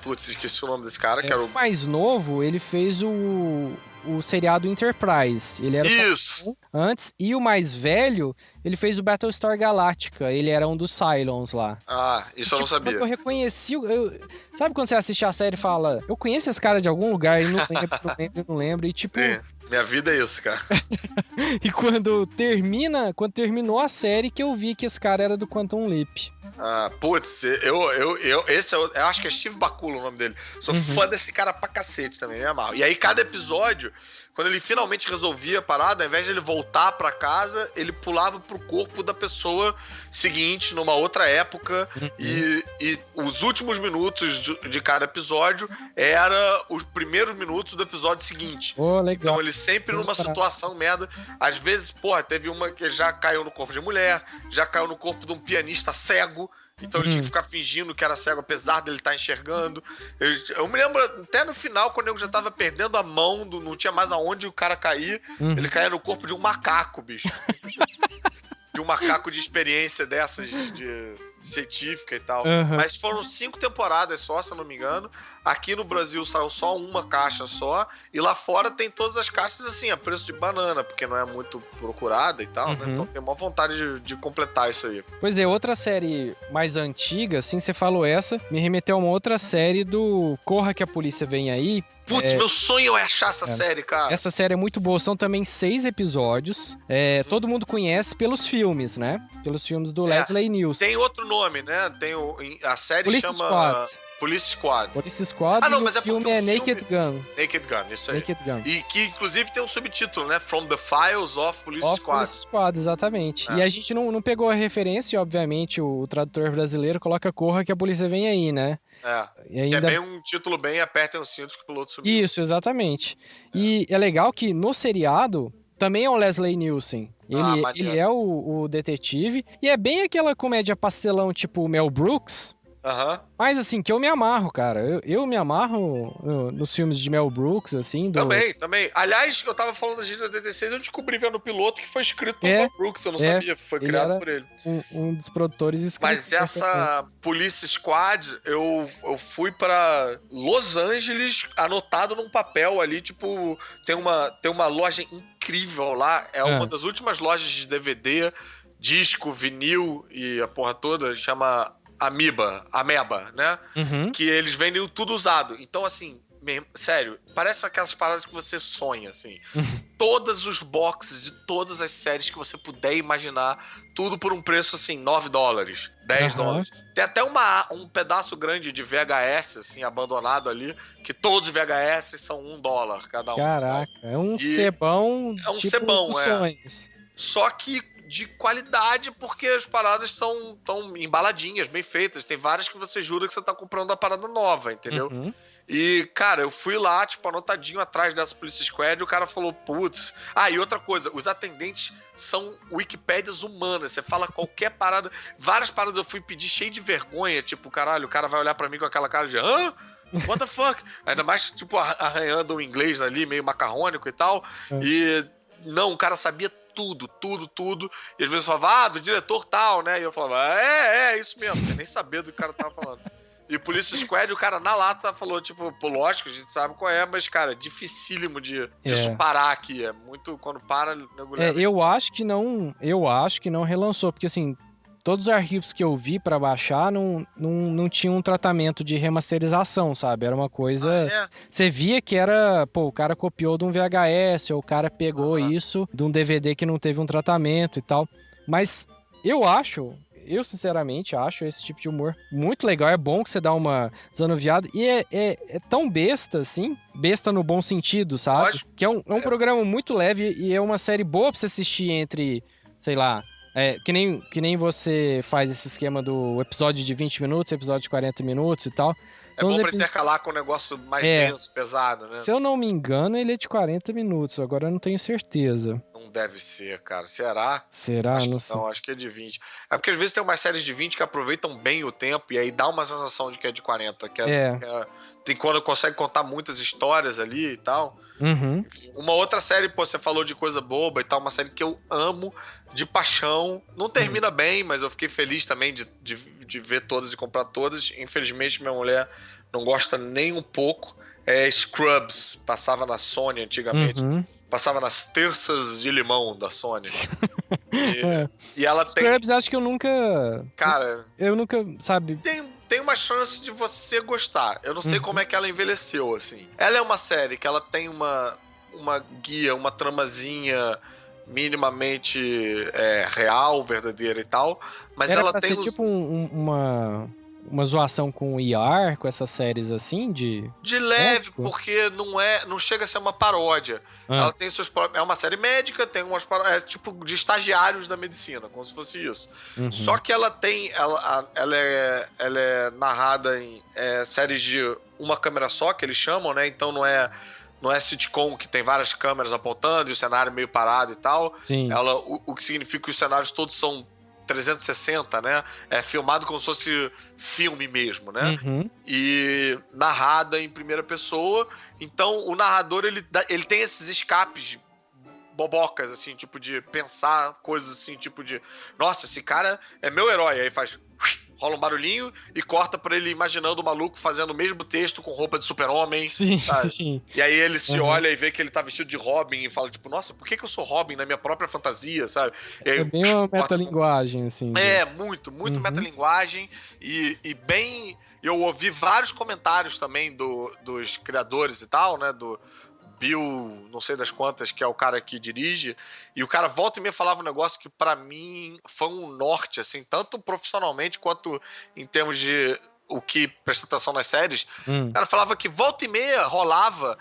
Putz, esqueci o nome desse cara, que era o... mais novo, ele fez o seriado Enterprise. Ele era Isso! Antes. E o mais velho, ele fez o Battlestar Galactica. Ele era um dos Cylons lá. Isso eu não sabia. Eu reconheci... Sabe quando você assiste a série e fala, eu conheço esse cara de algum lugar e não lembro. E tipo... Minha vida é isso, cara. E quando terminou a série que eu vi que esse cara era do Quantum Leap. Putz, eu acho que é Steve Bakula o nome dele. Sou fã desse cara pra cacete também, me amarro. E aí cada episódio, quando ele finalmente resolvia a parada, ao invés de ele voltar pra casa, ele pulava pro corpo da pessoa seguinte, numa outra época, e os últimos minutos de cada episódio era os primeiros minutos do episódio seguinte. Legal. Então ele sempre numa situação merda. Às vezes, teve uma que já caiu no corpo de mulher, já caiu no corpo de um pianista cego. Então ele tinha que ficar fingindo que era cego, apesar dele estar enxergando. Eu me lembro até no final, quando eu já tava perdendo a mão, não tinha mais aonde o cara cair. Ele caía no corpo de um macaco, bicho. De um macaco de experiência dessas, de científica e tal. Mas foram 5 temporadas só, se eu não me engano. Aqui no Brasil saiu só uma caixa só. E lá fora tem todas as caixas assim, a preço de banana, porque não é muito procurada e tal, né? Então tem uma vontade de completar isso aí. Pois é, outra série mais antiga, assim, você falou essa, me remeteu a uma outra série do Corra que a Polícia Vem Aí. Putz, meu sonho é achar essa série, cara. Essa série é muito boa, são também 6 episódios. Todo mundo conhece pelos filmes, né? Pelos filmes do Leslie Nielsen. Tem outro nome, né? A série Police chama... Police Squad. Police Squad não, e mas o filme é Naked Gun. Naked Gun, isso aí. Naked Gun. E que, inclusive, tem um subtítulo, né? From the Files of Police Squad. Police Squad, exatamente. E a gente não pegou a referência, obviamente, o tradutor brasileiro coloca Corra que a Polícia Vem Aí, né? E ainda... Que é bem um título bem apertem os cintos que o piloto subiu. Isso, exatamente. E é legal que no seriado também é o Leslie Nielsen. Ele é o detetive. E é bem aquela comédia pastelão tipo Mel Brooks. Mas, assim, que eu me amarro, cara. Eu me amarro nos filmes de Mel Brooks, assim. Também. Aliás, eu tava falando da Agente 86, eu descobri vendo o piloto que foi escrito por Mel Brooks, eu não sabia, foi criado por ele. Um dos produtores escritos. Mas essa Police Squad, eu fui pra Los Angeles, anotado num papel ali, tipo, tem uma loja incrível lá, é uma das últimas lojas de DVD, disco, vinil e a porra toda, chama Ameba, né? Uhum. Que eles vendem tudo usado. Então, assim, sério, parece aquelas paradas que você sonha, assim. Todos os boxes de todas as séries que você puder imaginar, tudo por um preço, assim, $9, $10. Tem até um pedaço grande de VHS, assim, abandonado ali, que todos os VHS são $1 cada um. Caraca, sabe? É um cebão, é um cebão, dos sonhos. Só que de qualidade, porque as paradas são tão embaladinhas, bem feitas. Tem várias que você jura que você tá comprando uma parada nova, entendeu? Uhum. E, cara, eu fui lá, tipo, anotadinho atrás dessa Police Squad e o cara falou, putz... E outra coisa, os atendentes são Wikipédias humanas. Você fala qualquer parada... Várias paradas eu fui pedir cheio de vergonha, tipo, caralho, o cara vai olhar pra mim com aquela cara de... Hã? What the fuck? Ainda mais, tipo, arranhando o inglês ali, meio macarrônico e tal. E, não, o cara sabia tudo. E às vezes falava, do diretor tal, né? E eu falava, é isso mesmo, sem nem saber do que o cara tava falando. E Police Squad, o cara na lata falou, tipo, pô, lógico, a gente sabe qual é, mas, cara, dificílimo de parar aqui. É muito, quando para... Eu acho que não relançou, porque, assim, todos os arquivos que eu vi pra baixar não tinham um tratamento de remasterização, sabe? Era uma coisa... Você via que era... Pô, o cara copiou de um VHS, ou o cara pegou isso de um DVD que não teve um tratamento e tal. Mas eu sinceramente acho esse tipo de humor muito legal. É bom que você dá uma desanuviada. E é tão besta, assim. Besta no bom sentido, sabe? Que é um programa muito leve e é uma série boa pra você assistir entre, sei lá... que nem você faz esse esquema do episódio de 20 minutos, episódio de 40 minutos e tal. É bom pra intercalar com um negócio mais denso, pesado, né? Se eu não me engano, ele é de 40 minutos. Agora eu não tenho certeza. Não deve ser, cara. Será? Será? Acho não que sei. não, acho que é de 20. É porque às vezes tem umas séries de 20 que aproveitam bem o tempo e aí dá uma sensação de que é de 40. Tem quando consegue contar muitas histórias ali e tal. Uhum. Enfim, uma outra série, pô, você falou de coisa boba e tal, uma série que eu amo de paixão. Não termina bem, mas eu fiquei feliz também de ver todas e comprar todas. Infelizmente, minha mulher não gosta nem um pouco. É Scrubs, passava na Sony antigamente. Uhum. Passava nas terças de limão da Sony. E ela Scrubs, acho que eu nunca... Cara... Eu nunca, sabe... Tem uma chance de você gostar. Eu não sei como é que ela envelheceu, assim. Ela é uma série que ela tem uma guia, uma tramazinha minimamente real, verdadeira e tal, mas ela tem... Ser tipo uma zoação com o ER, com essas séries assim, de leve, médico? porque não chega a ser uma paródia. Ela tem seus próprios... É uma série médica, tem umas paródias, tipo de estagiários da medicina, como se fosse isso. Uhum. Só que ela tem... Ela é narrada em séries de uma câmera só, que eles chamam, né? Então não é sitcom que tem várias câmeras apontando e o cenário meio parado e tal. Sim. O que significa que os cenários todos são 360, né? É filmado como se fosse filme mesmo, né? Uhum. E narrada em primeira pessoa. Então, o narrador, ele tem esses escapes bobocas, assim, tipo de pensar coisas assim, tipo de... Nossa, esse cara é meu herói. Aí faz... Rola um barulhinho e corta pra ele imaginando o maluco fazendo o mesmo texto com roupa de super-homem. Sim, sabe? sim. E aí ele se olha e vê que ele tá vestido de Robin e fala, tipo, nossa, por que eu sou Robin na minha própria fantasia, sabe? E aí, é bem uma metalinguagem, assim. Muito metalinguagem e bem... Eu ouvi vários comentários também dos criadores e tal, né, do Bill, não sei das quantas, que é o cara que dirige, e o cara volta e meia falava um negócio que pra mim foi um norte, assim, tanto profissionalmente quanto em termos de o que presta atenção nas séries. O cara falava que volta e meia rolava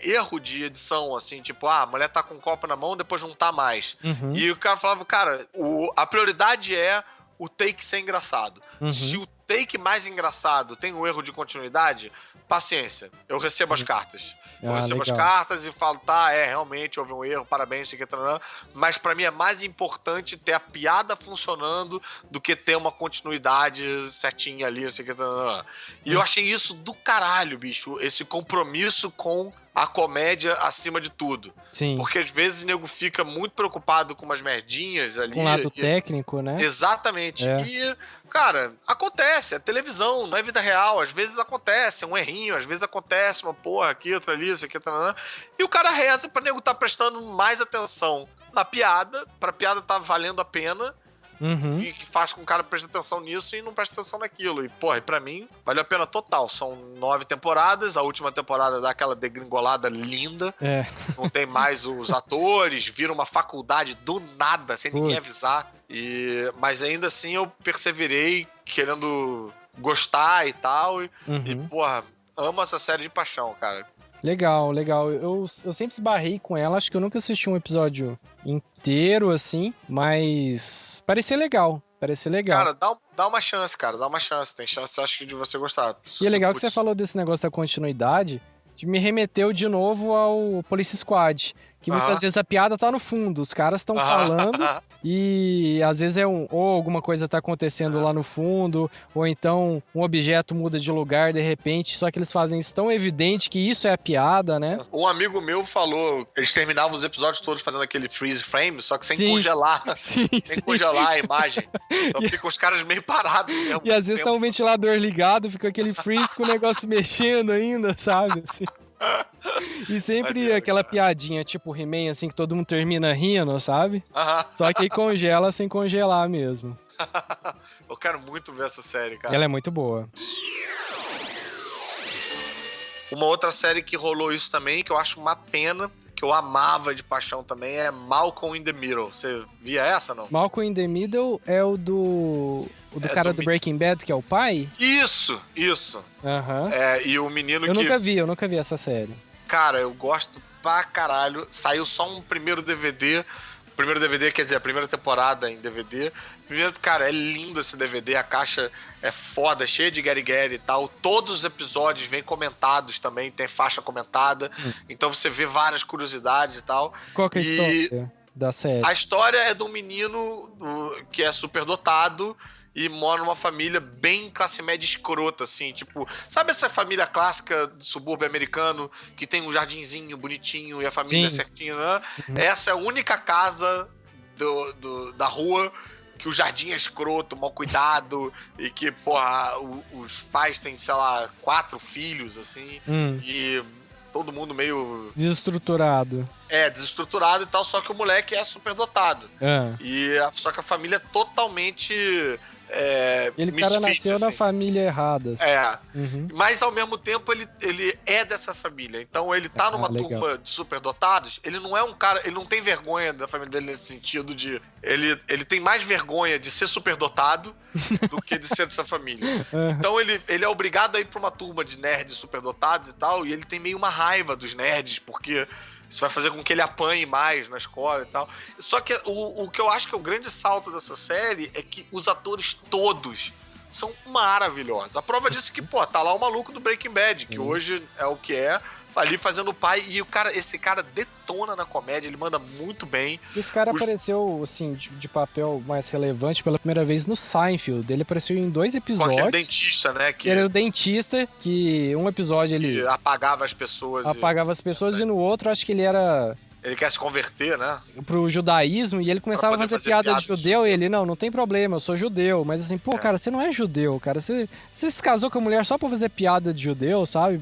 erro de edição, assim, tipo, a mulher tá com um copo na mão, depois não tá mais. E o cara falava, cara, a prioridade é o take ser engraçado. Se o take mais engraçado tem um erro de continuidade, paciência. Eu recebo as cartas. Eu recebo as cartas e falo, tá, realmente houve um erro, parabéns, sei que, mas pra mim é mais importante ter a piada funcionando do que ter uma continuidade certinha ali, sei que, e eu achei isso do caralho, bicho, esse compromisso com a comédia acima de tudo. Sim. Porque às vezes o nego fica muito preocupado com umas merdinhas ali. Com o lado técnico, né? Exatamente. E, cara, acontece, é televisão, não é vida real. Às vezes acontece, é um errinho, às vezes acontece uma porra aqui, outra ali, isso aqui, e o cara reza pra nego tá prestando mais atenção na piada, pra piada tá valendo a pena. E que faz com que o cara preste atenção nisso e não preste atenção naquilo. E, porra, e pra mim, valeu a pena total. São 9 temporadas, a última temporada dá aquela degringolada linda. Não tem mais os atores, vira uma faculdade do nada, sem ninguém avisar. Mas ainda assim eu perseverei querendo gostar e tal. E, porra, amo essa série de paixão, cara. Legal. Eu sempre esbarrei com ela, acho que eu nunca assisti um episódio inteiro, assim, mas parecia legal. Cara, dá uma chance, tem chance, eu acho, de você gostar. E é legal que você falou desse negócio da continuidade, que me remeteu de novo ao Police Squad, que muitas vezes a piada tá no fundo, os caras estão falando e às vezes ou alguma coisa tá acontecendo lá no fundo, ou então um objeto muda de lugar de repente, só que eles fazem isso tão evidente que isso é a piada, né? Um amigo meu falou, eles terminavam os episódios todos fazendo aquele freeze frame, só que sem congelar. Sem congelar a imagem. Então ficam os caras meio parados mesmo. E às vezes tá um ventilador ligado, fica aquele freeze com o negócio mexendo ainda, sabe? Assim. E sempre aquela piadinha tipo He-Man, assim, que todo mundo termina rindo, sabe? Só que aí congela sem congelar mesmo. Eu quero muito ver essa série, cara. Ela é muito boa. Uma outra série que rolou isso também, que eu acho uma pena, que eu amava de paixão também, é Malcolm in the Middle. Você via essa, não? Malcolm in the Middle é o do cara do Breaking Bad, que é o pai? Isso. E o menino eu nunca vi essa série. Cara, eu gosto pra caralho. Saiu só um primeiro DVD. Quer dizer, a primeira temporada em DVD. Cara, é lindo esse DVD, a caixa é foda, cheia de Gary e tal. Todos os episódios vêm comentados também, tem faixa comentada. Então você vê várias curiosidades e tal. Qual que é a história da série? A história é de um menino que é superdotado e mora numa família bem classe média escrota, assim, tipo... Sabe essa família clássica do subúrbio americano que tem um jardinzinho bonitinho e a família certinha, né? Essa é a única casa da rua que o jardim é escroto, mal cuidado e que, porra, os pais têm, sei lá, 4 filhos, assim, e todo mundo meio... Desestruturado. Desestruturado e tal, só que o moleque é superdotado. Só que a família é totalmente... Ele cara nasceu assim. Na família errada. Assim. Mas ao mesmo tempo ele é dessa família. Então ele tá numa turma de superdotados. Ele não é um cara. Ele não tem vergonha da família dele nesse sentido de. Ele tem mais vergonha de ser superdotado do que de ser dessa família. Então ele é obrigado a ir pra uma turma de nerds superdotados e tal. E ele tem meio uma raiva dos nerds, porque isso vai fazer com que ele apanhe mais na escola e tal. Só que o que eu acho que é o grande salto dessa série é que os atores todos são maravilhosos. A prova disso é que, tá lá o maluco do Breaking Bad, que hoje é o que é, ali fazendo o pai, e esse cara detona na comédia, ele manda muito bem. Esse cara apareceu, assim, de papel mais relevante pela primeira vez no Seinfeld. Ele apareceu em 2 episódios. Com aquele dentista, né? Ele era o dentista, que um episódio ele... apagava as pessoas. E no outro, acho que ele era... Ele quer se converter, né? Pro judaísmo, e ele começava a fazer piada de judeu, e ele, não tem problema, eu sou judeu. Mas assim, cara, você não é judeu, cara. Você se casou com a mulher só pra fazer piada de judeu, sabe?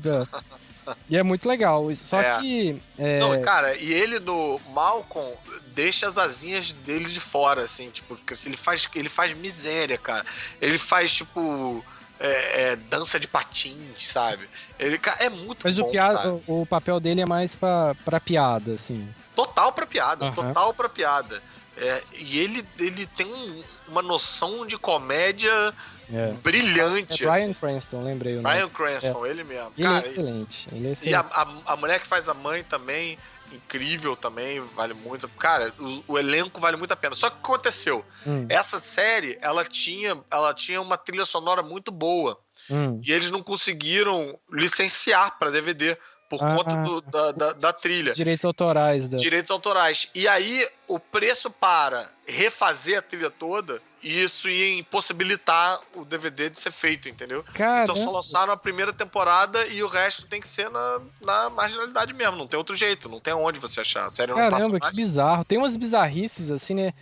E é muito legal. Só que... Não, cara, e ele no Malcolm deixa as asinhas dele de fora, assim, tipo, ele faz miséria, cara. Ele faz, tipo... dança de patins, sabe? Ele é muito Mas bom. Mas o papel dele é mais pra piada, assim. Total pra piada, total pra piada. E ele tem uma noção de comédia brilhante. Bryan Cranston, lembrei o nome. Bryan Cranston, ele mesmo. Ele é excelente. E a mulher que faz a mãe também, incrível também, vale muito. Cara, o elenco vale muito a pena. Só que o que aconteceu? Essa série, ela tinha uma trilha sonora muito boa. E eles não conseguiram licenciar pra DVD por conta da trilha. Direitos autorais. Direitos autorais. E aí, o preço para refazer a trilha toda, isso ia impossibilitar o DVD de ser feito, entendeu? Caramba. Então só lançaram a primeira temporada e o resto tem que ser na marginalidade mesmo. Não tem outro jeito, não tem onde você achar. A série não passa Caramba, mais. que bizarro. Tem umas bizarrices assim, né?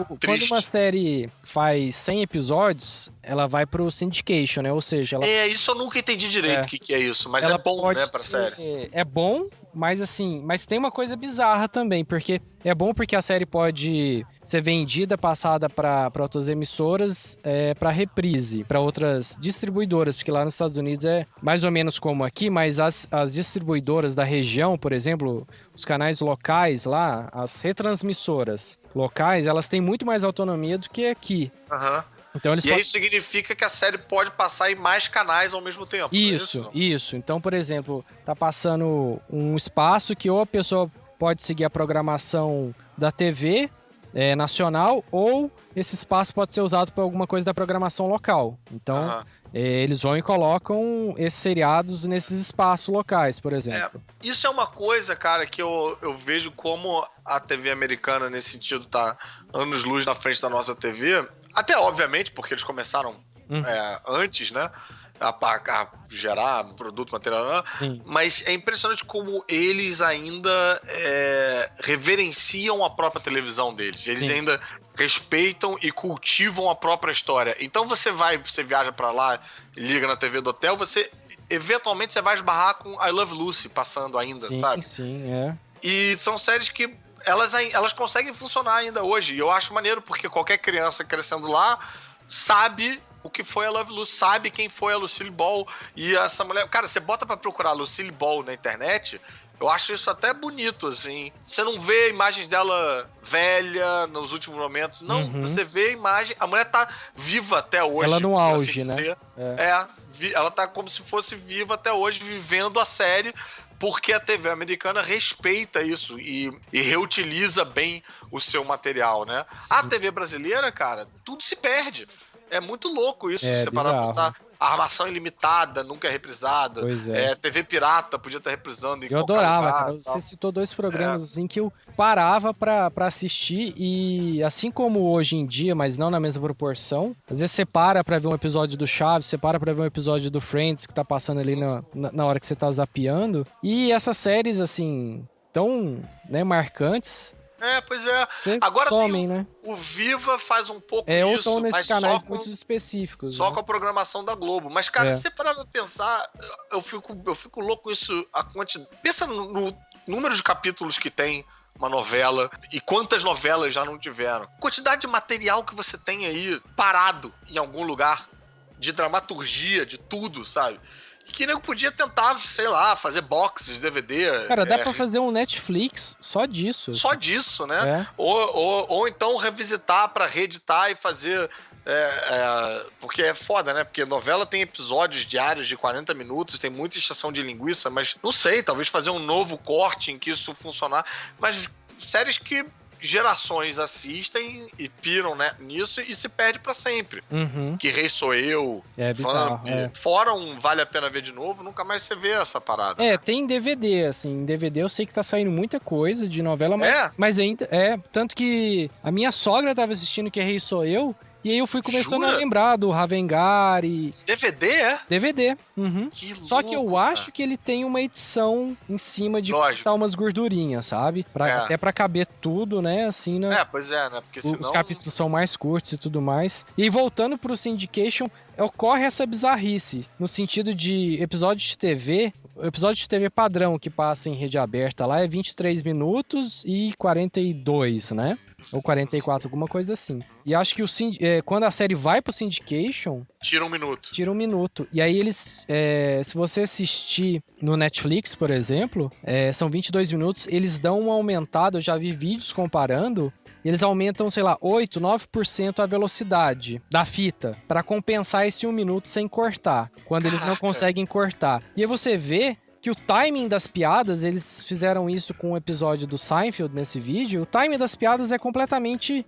Quando Triste. uma série faz 100 episódios, ela vai pro syndication, né? Ou seja, ela... Isso eu nunca entendi direito o que é isso, mas ela é bom, né, pra série. É bom, mas assim, mas tem uma coisa bizarra também, porque é bom porque a série pode ser vendida, passada para outras emissoras, para reprise, para outras distribuidoras, porque lá nos Estados Unidos é mais ou menos como aqui, mas as distribuidoras da região, por exemplo, os canais locais lá, as retransmissoras locais, elas têm muito mais autonomia do que aqui. Então, eles isso significa que a série pode passar em mais canais ao mesmo tempo. Isso. Então, por exemplo, tá passando um espaço que ou a pessoa pode seguir a programação da TV nacional, ou esse espaço pode ser usado para alguma coisa da programação local. Então, eles vão e colocam esses seriados nesses espaços locais, por exemplo. Isso é uma coisa, cara, que eu vejo como a TV americana, nesse sentido, tá anos-luz na frente da nossa TV. Até, obviamente, porque eles começaram antes, né? A gerar produto, material. Sim. Mas é impressionante como eles ainda reverenciam a própria televisão deles. Eles ainda respeitam e cultivam a própria história. Então você viaja pra lá, liga na TV do hotel, eventualmente você vai esbarrar com I Love Lucy passando ainda, sabe? Sim. E são séries que elas conseguem funcionar ainda hoje. E eu acho maneiro, porque qualquer criança crescendo lá sabe o que foi a Love Lucy, sabe quem foi a Lucille Ball. E essa mulher... Cara, você bota pra procurar Lucille Ball na internet, eu acho isso até bonito, assim. Você não vê imagens dela velha nos últimos momentos. Não, você vê a imagem... A mulher tá viva até hoje. Ela no auge, né? Ela tá como se fosse viva até hoje, vivendo a série... Porque a TV americana respeita isso e reutiliza bem o seu material, né? Sim. A TV brasileira, cara, tudo se perde. É muito louco isso, se você parar pra pensar. A armação ilimitada, nunca é reprisada. Pois é. TV pirata podia estar reprisando em Eu adorava, cara. Você citou 2 programas assim que eu parava pra assistir e assim como hoje em dia, mas não na mesma proporção, às vezes você para pra ver um episódio do Chaves, você para pra ver um episódio do Friends que tá passando ali na hora que você tá zapeando. E essas séries, assim, tão, né, marcantes... Pois é. Você agora somem, tem né? O Viva faz um pouco ou isso, estão nesses mas canais muito específicos. Só né? com a programação da Globo. Mas, cara, se você parar pra pensar, eu fico louco isso, a quantidade... Pensa no número de capítulos que tem uma novela e quantas novelas já não tiveram. Quantidade de material que você tem aí parado em algum lugar, de dramaturgia, de tudo, sabe? Que nego podia tentar, sei lá, fazer boxes de DVD. Cara, dá pra fazer um Netflix só disso. Só disso, né? Ou então revisitar pra reeditar e fazer... porque é foda, né? Porque novela tem episódios diários de 40 minutos, tem muita encheção de linguiça, mas não sei, talvez fazer um novo corte em que isso funcionar. Mas séries que gerações assistem e piram, né, nisso e se perde pra sempre. Que Rei Sou Eu, bizarro, fora um Vale a Pena Ver de Novo, nunca mais você vê essa parada. Tem DVD, assim, em DVD eu sei que tá saindo muita coisa de novela, mas ainda, tanto que a minha sogra tava assistindo Que Rei Sou Eu, e aí eu fui começando a lembrar do Ravengar e... DVD, DVD. Que louco, só que eu acho que ele tem uma edição em cima de cortar umas gordurinhas, sabe? Até pra caber tudo, né? Assim, né? Pois é, né? Porque senão... Os capítulos são mais curtos e tudo mais. E aí, voltando pro Syndication, ocorre essa bizarrice. No sentido de episódio de TV... O episódio de TV padrão que passa em rede aberta lá é 23 minutos e 42, né? Ou 44, alguma coisa assim. E acho que quando a série vai pro Syndication... Tira um minuto. E aí eles... se você assistir no Netflix, por exemplo, são 22 minutos, eles dão uma aumentada, eu já vi vídeos comparando, eles aumentam, sei lá, 8, 9% a velocidade da fita pra compensar esse 1 minuto sem cortar, quando eles não conseguem cortar. E aí você vê que o timing das piadas, eles fizeram isso com o episódio do Seinfeld nesse vídeo, o timing das piadas é completamente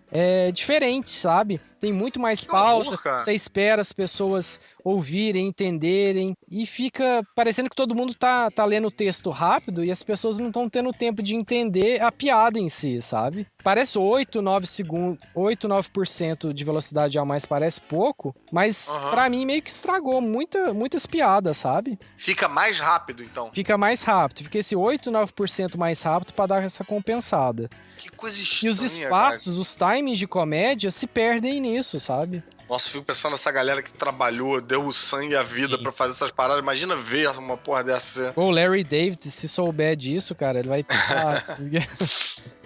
diferente, sabe? Tem muito mais pausa, você espera as pessoas ouvirem, entenderem, e fica parecendo que todo mundo tá lendo o texto rápido e as pessoas não estão tendo tempo de entender a piada em si, sabe? Parece 8, 9% de velocidade a mais, parece pouco, mas pra mim meio que estragou muitas piadas, sabe? Fica mais rápido, então. Fica mais rápido, fica esse 8, 9% mais rápido pra dar essa compensada. Que coisa estranha, e os espaços, os timings de comédia se perdem nisso, sabe? Nossa, eu fico pensando nessa galera que trabalhou, deu o sangue e a vida pra fazer essas paradas. Imagina ver uma porra dessa. O Larry David, se souber disso, cara, ele vai picar.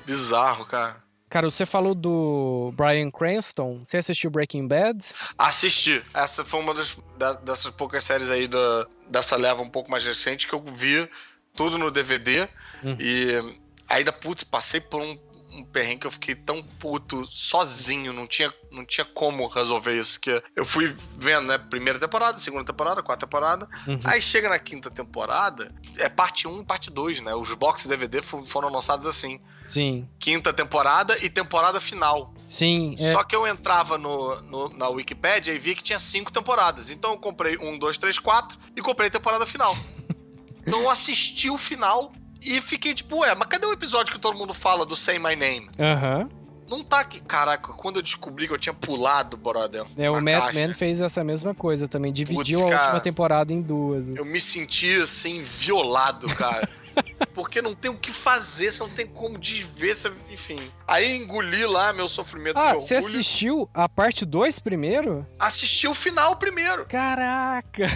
Bizarro, cara. Cara, você falou do Bryan Cranston. Você assistiu Breaking Bad? Assisti. Essa foi uma dessas poucas séries aí dessa leva um pouco mais recente que eu vi tudo no DVD. E ainda, putz, passei por um perrengue que eu fiquei tão puto sozinho, não tinha como resolver isso, que eu fui vendo, né, primeira temporada, segunda temporada, quarta temporada, aí chega na quinta temporada, é parte 1 e parte 2, né, os box DVD foram lançados assim. Sim. Quinta temporada e temporada final. Sim. Só que eu entrava na Wikipédia e via que tinha 5 temporadas, então eu comprei 1, 2, 3, 4 e comprei a temporada final. Então eu assisti o final e fiquei tipo, mas cadê o episódio que todo mundo fala do Say My Name? Não tá aqui. Caraca, quando eu descobri que eu tinha pulado, brother. O Madman fez essa mesma coisa também. Dividiu a última temporada em 2. Eu me senti, assim, violado, cara. Porque não tem o que fazer, você não tem como desver, enfim. Aí engoli lá meu sofrimento. Você assistiu a parte 2 primeiro? Assisti o final primeiro. Caraca!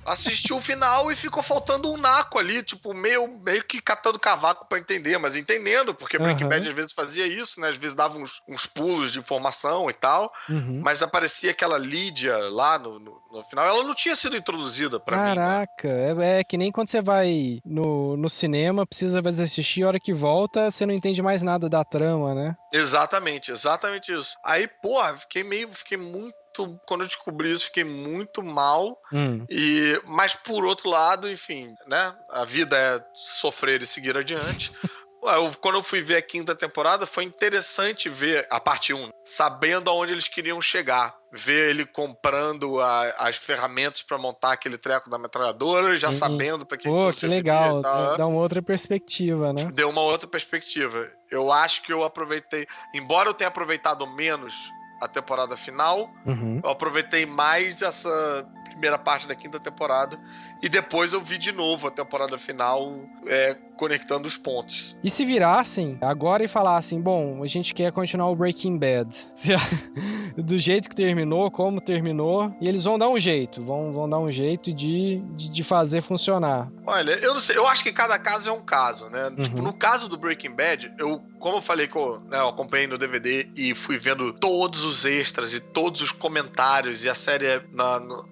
Assistiu o final e ficou faltando um naco ali, tipo, meio que catando cavaco pra entender, mas entendendo, porque Breaking Bad às vezes fazia isso, né? Às vezes dava uns pulos de informação e tal, mas aparecia aquela Lídia lá no final, ela não tinha sido introduzida pra mim. Caraca, é que nem quando você vai no cinema, precisa assistir, a hora que volta, você não entende mais nada da trama, né? Exatamente isso. Aí, porra, fiquei muito. Quando eu descobri isso, fiquei muito mal. Mas por outro lado, enfim, né? A vida é sofrer e seguir adiante. Quando eu fui ver a quinta temporada, foi interessante ver a parte 1, sabendo aonde eles queriam chegar. Ver ele comprando as ferramentas pra montar aquele treco da metralhadora, já sabendo pra que que legal, dá uma outra perspectiva, né? Deu uma outra perspectiva. Eu acho que eu aproveitei, embora eu tenha aproveitado menos a temporada final, eu aproveitei mais essa primeira parte da quinta temporada e depois eu vi de novo a temporada final conectando os pontos. E se virassem agora e falassem, bom, a gente quer continuar o Breaking Bad do jeito que terminou, como terminou, e eles vão dar um jeito, vão dar um jeito de fazer funcionar. Olha, eu não sei, eu acho que cada caso é um caso, né? Tipo, no caso do Breaking Bad, como eu falei que eu acompanhei no DVD e fui vendo todos os extras e todos os comentários, e a série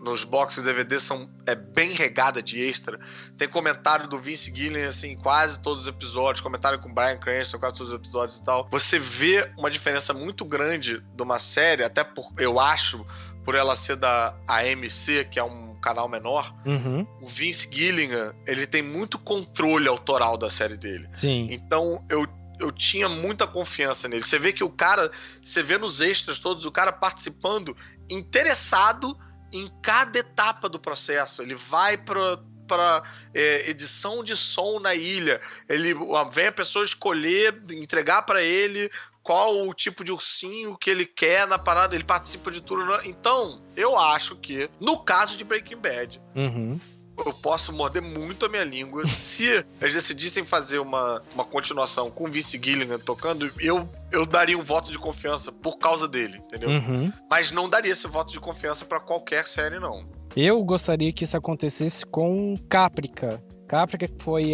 nos boxes DVD é bem regada de extra. Tem comentário do Vince Gilligan, assim, quase todos os episódios, comentário com o Bryan Cranston, quase todos os episódios e tal. Você vê uma diferença muito grande de uma série, até eu acho, por ela ser da AMC, que é um canal menor, o Vince Gilligan, ele tem muito controle autoral da série dele. Sim. Então, eu tinha muita confiança nele. Você vê que você vê nos extras todos, o cara participando, interessado em cada etapa do processo. Ele vai pra edição de som na ilha. Vem a pessoa escolher, entregar pra ele qual o tipo de ursinho que ele quer na parada. Ele participa de tudo. Então, eu acho que, no caso de Breaking Bad, eu posso morder muito a minha língua. Se eles decidissem fazer uma continuação com o Vince Gilligan tocando, eu daria um voto de confiança por causa dele, entendeu? Mas não daria esse voto de confiança pra qualquer série, não. Eu gostaria que isso acontecesse com Caprica. Caprica, que foi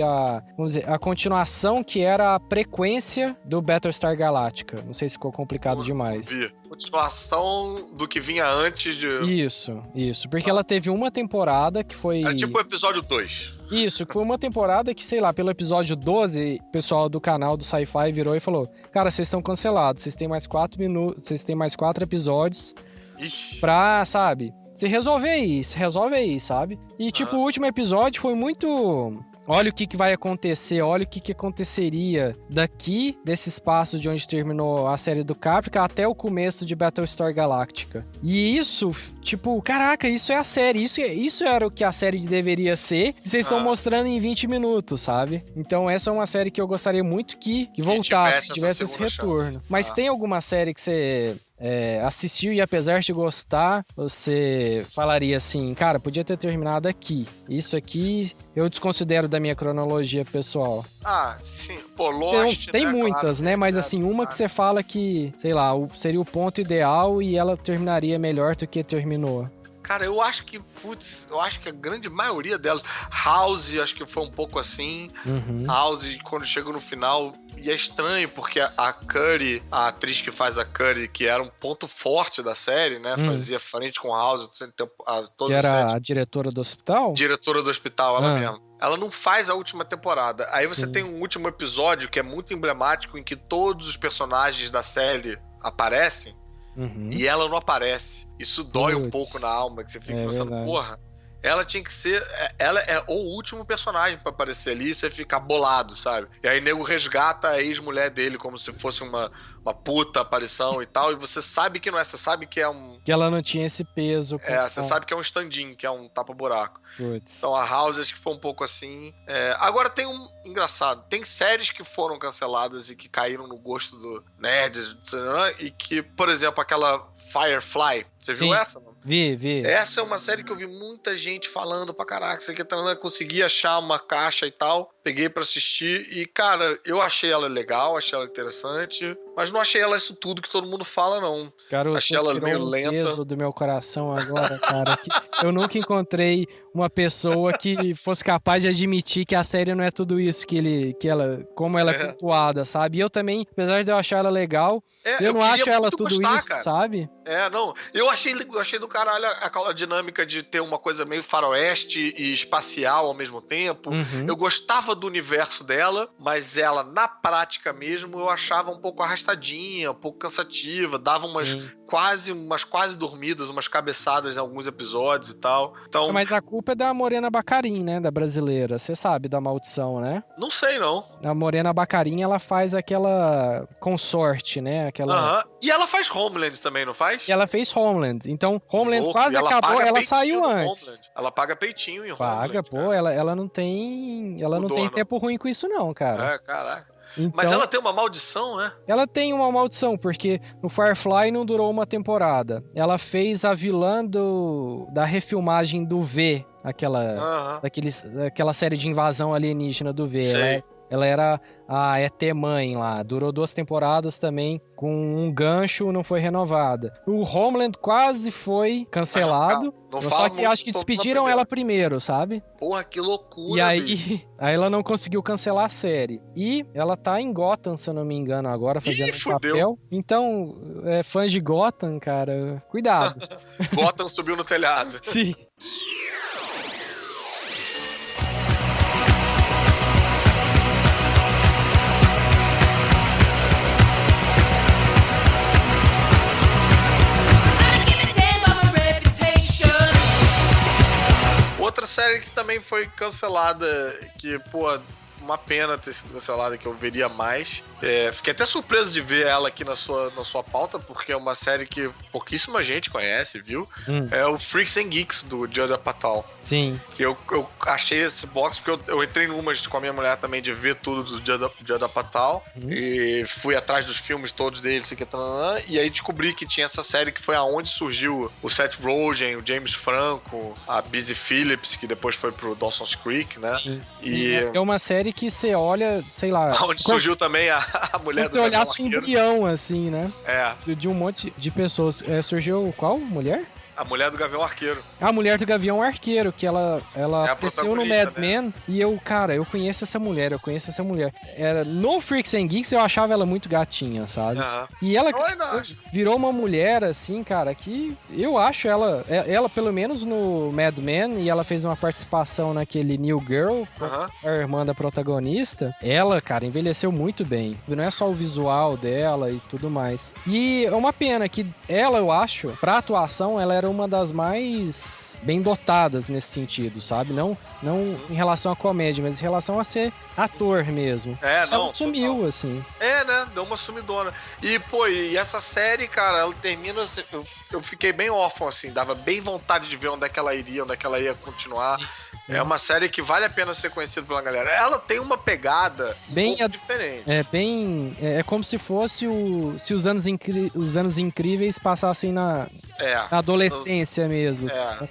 vamos dizer, a continuação que era a frequência do Battlestar Galactica. Não sei se ficou complicado demais. Continuação do que vinha antes de... Isso. Porque ela teve uma temporada que foi... É tipo o episódio 2. Isso, que foi uma temporada que, sei lá, pelo episódio 12, o pessoal do canal do Sci-Fi virou e falou: cara, vocês estão cancelados, vocês têm mais 4 minutos, vocês têm mais 4 episódios pra, sabe, se resolve aí, sabe? E, tipo, o último episódio foi muito... Olha o que vai acontecer, olha o que aconteceria daqui, desse espaço de onde terminou a série do Caprica até o começo de Battlestar Galactica. E isso, tipo, caraca, isso é a série, isso era o que a série deveria ser, e vocês estão mostrando em 20 minutos, sabe? Então essa é uma série que eu gostaria muito que voltasse, tivesse esse retorno. Chance. Mas tem alguma série que você... assistiu e apesar de gostar, você falaria assim, cara, podia ter terminado aqui. Isso aqui eu desconsidero da minha cronologia pessoal. Ah, sim. Pô, Lost, tem muitas, claro, né? Mas assim, uma que você fala que, sei lá, seria o ponto ideal e ela terminaria melhor do que terminou. Cara, eu acho que, a grande maioria delas... House, acho que foi um pouco assim. House, quando chega no final... E é estranho, porque a Curry, a atriz que faz a Curry, que era um ponto forte da série, né? Fazia frente com House... Que era a diretora do hospital? Diretora do hospital, ela mesma. Ela não faz a última temporada. Aí você tem um último episódio que é muito emblemático, em que todos os personagens da série aparecem. E ela não aparece. Isso dói um pouco na alma, que você fica pensando, verdade. Porra, ela tinha que ser... Ela é o último personagem pra aparecer ali e você ficar bolado, sabe? E aí nego resgata a ex-mulher dele como se fosse uma puta aparição e tal, e você sabe que não é, você sabe que é um... Que ela não tinha esse peso. Você sabe que é um stand-in, que é um tapa-buraco. Então a House acho que foi um pouco assim. Agora tem um... Engraçado, tem séries que foram canceladas e que caíram no gosto do nerd, e que, por exemplo, aquela Firefly, você viu essa, mano? Vi. Essa é uma série que eu vi muita gente falando pra caraca, você que consegui achar uma caixa e tal, peguei pra assistir e, cara, eu achei ela legal, achei ela interessante, mas não achei ela isso tudo que todo mundo fala, não. Cara, achei ela meio lenta. Peso do meu coração agora, cara. Eu nunca encontrei uma pessoa que fosse capaz de admitir que a série não é tudo isso como ela é cultuada, sabe? E eu também, apesar de eu achar ela legal, eu não acho ela tudo isso, cara. Sabe? Não. Eu achei do caralho aquela dinâmica de ter uma coisa meio faroeste e espacial ao mesmo tempo. Eu gostava do universo dela, mas ela, na prática mesmo, eu achava um pouco arrastadinha, um pouco cansativa, dava umas quase dormidas, umas cabeçadas em alguns episódios e tal. Então... Mas a culpa é da Morena Baccarin, né? Da brasileira. Você sabe da maldição, né? Não sei, não. A Morena Baccarin, ela faz aquela consorte, né? E ela faz Homeland também, não faz? E ela fez Homeland. Então, Homeland quase acabou, ela saiu antes. Homeland. Ela paga peitinho em Homeland. Paga, pô. Ela não tem... Ela não tem tempo ruim com isso, não, cara. Caraca. Então, mas ela tem uma maldição, né? Ela tem uma maldição, porque no Firefly não durou uma temporada. Ela fez a vilã da refilmagem do V, daquela série de invasão alienígena do V. Ela era a ET-mãe lá. Durou 2 temporadas também, com um gancho, não foi renovada. O Homeland quase foi cancelado, só que acho que despediram ela primeiro, sabe? Porra, que loucura, E aí ela não conseguiu cancelar a série. E ela tá em Gotham, se eu não me engano, agora, fazendo um papel. Então, fãs de Gotham, cara, cuidado. Gotham subiu no telhado. Sim. Outra série que também foi cancelada, que, pô, uma pena ter sido cancelada, que eu veria mais. Fiquei até surpreso de ver ela aqui na sua pauta, porque é uma série que pouquíssima gente conhece, viu? É o Freaks and Geeks, do Judd Apatow. Sim. Que eu achei esse box, porque eu entrei numas com a minha mulher também de ver tudo do Judd Apatow. E fui atrás dos filmes todos dele, e aí descobri que tinha essa série que foi aonde surgiu o Seth Rogen, o James Franco, a Busy Phillips, que depois foi pro Dawson's Creek, né? Sim. É uma série que você olha, sei lá... Onde surgiu também a mulher do você olhasse um embrião, assim, né? De um monte de pessoas. Surgiu qual mulher? A mulher do Gavião Arqueiro. A mulher do Gavião Arqueiro, que ela apareceu no Mad Men, e eu conheço essa mulher. No Freaks and Geeks eu achava ela muito gatinha, sabe? E ela virou uma mulher, assim, cara, que eu acho ela pelo menos no Mad Men, e ela fez uma participação naquele New Girl, a irmã da protagonista. Ela, cara, envelheceu muito bem. Não é só o visual dela e tudo mais. E é uma pena que ela, eu acho, pra atuação, ela era uma das mais bem dotadas nesse sentido, sabe? Não em relação à comédia, mas em relação a ser ator mesmo. Ela sumiu, total. Assim. Né? Deu uma sumidona. E, pô, e essa série, cara, ela termina... Eu fiquei bem órfão, assim. Dava bem vontade de ver onde é que ela iria, onde é que ela ia continuar. Sim. É uma série que vale a pena ser conhecida pela galera. Ela tem uma pegada bem diferente. É como se fosse se os anos incríveis passassem na adolescência mesmo.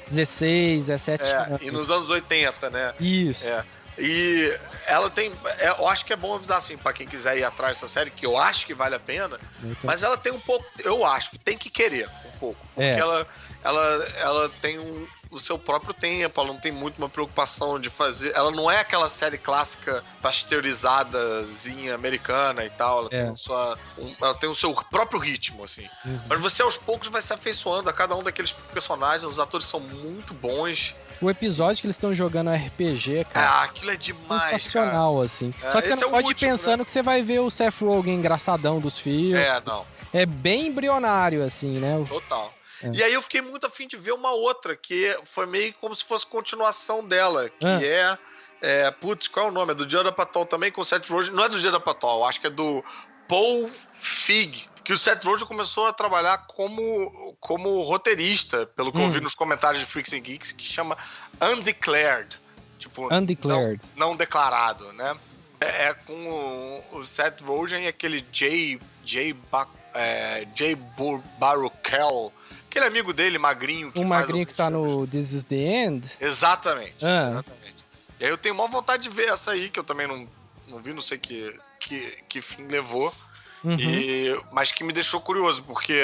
16, 17 anos. E nos anos 80, né? Isso. E ela tem... eu acho que é bom avisar, assim, pra quem quiser ir atrás dessa série, que eu acho que vale a pena, mas ela tem um pouco... Eu acho que tem que querer um pouco. Porque ela tem o seu próprio tempo, ela não tem muito uma preocupação de fazer... Ela não é aquela série clássica pasteurizadazinha americana e tal. Ela tem o seu próprio ritmo, assim. Mas você, aos poucos, vai se afeiçoando a cada um daqueles personagens. Os atores são muito bons. O episódio que eles estão jogando RPG, cara... aquilo é demais, sensacional, cara. Assim. Só que você não pode ir pensando, né, que você vai ver o Seth Rogen engraçadão dos filmes. Não. É bem embrionário, assim, né? Total. E aí eu fiquei muito afim de ver uma outra, que foi meio como se fosse continuação dela, que putz, qual é o nome? É do Judd Apatow também, com o Seth Rogen. Não é do Judd Apatow, acho que é do Paul Feig, que o Seth Rogen começou a trabalhar como roteirista, pelo que eu vi nos comentários de Freaks and Geeks, que chama Undeclared. Tipo, Undeclared. Não declarado, né? É com o Seth Rogen e aquele Jay Baruchel, aquele amigo dele, magrinho. Magrinho que tá no This Is The End? Exatamente. E aí eu tenho maior vontade de ver essa aí, que eu também não vi, não sei que fim levou. Mas que me deixou curioso, porque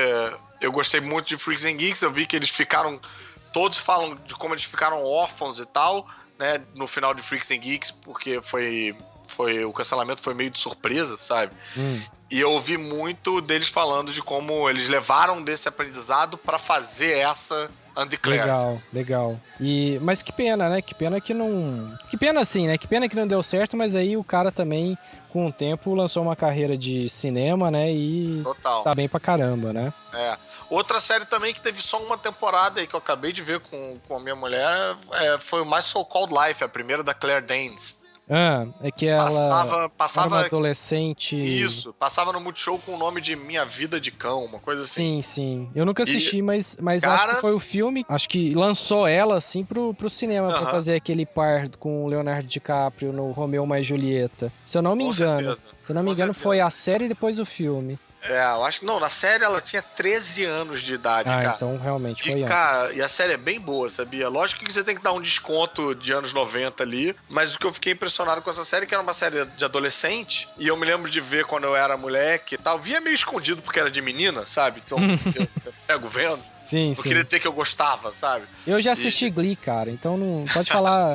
eu gostei muito de Freaks and Geeks, eu vi que eles ficaram... Todos falam de como eles ficaram órfãos e tal, né, no final de Freaks and Geeks, porque o cancelamento foi meio de surpresa, sabe? E eu ouvi muito deles falando de como eles levaram desse aprendizado pra fazer essa Undeclared. Legal. Mas que pena, né? Que pena que não... Que pena assim, né? Que pena que não deu certo, mas aí o cara também, com o tempo, lançou uma carreira de cinema, né? E total. Tá bem pra caramba, né? Outra série também que teve só uma temporada aí, que eu acabei de ver com a minha mulher, foi o My So-Called Life, a primeira da Claire Danes. É que ela passava era uma adolescente... Isso, passava no Multishow com o nome de Minha Vida de Cão, uma coisa assim. Sim. Eu nunca assisti, mas cara... acho que foi o filme, acho que lançou ela, assim, pro cinema, pra fazer aquele par com o Leonardo DiCaprio no Romeu mais Julieta. Se eu não me engano. Se eu não me engano, foi a série e depois o filme. Eu acho que não, na série ela tinha 13 anos de idade, cara. Então realmente foi antes. Cara, e a série é bem boa, sabia? Lógico que você tem que dar um desconto de anos 90 ali, mas o que eu fiquei impressionado com essa série é que era uma série de adolescente, e eu me lembro de ver quando eu era moleque e tal, via meio escondido porque era de menina, sabe? Então eu pego vendo. Sim. Queria dizer que eu gostava, sabe? Eu já assisti Glee, cara, então não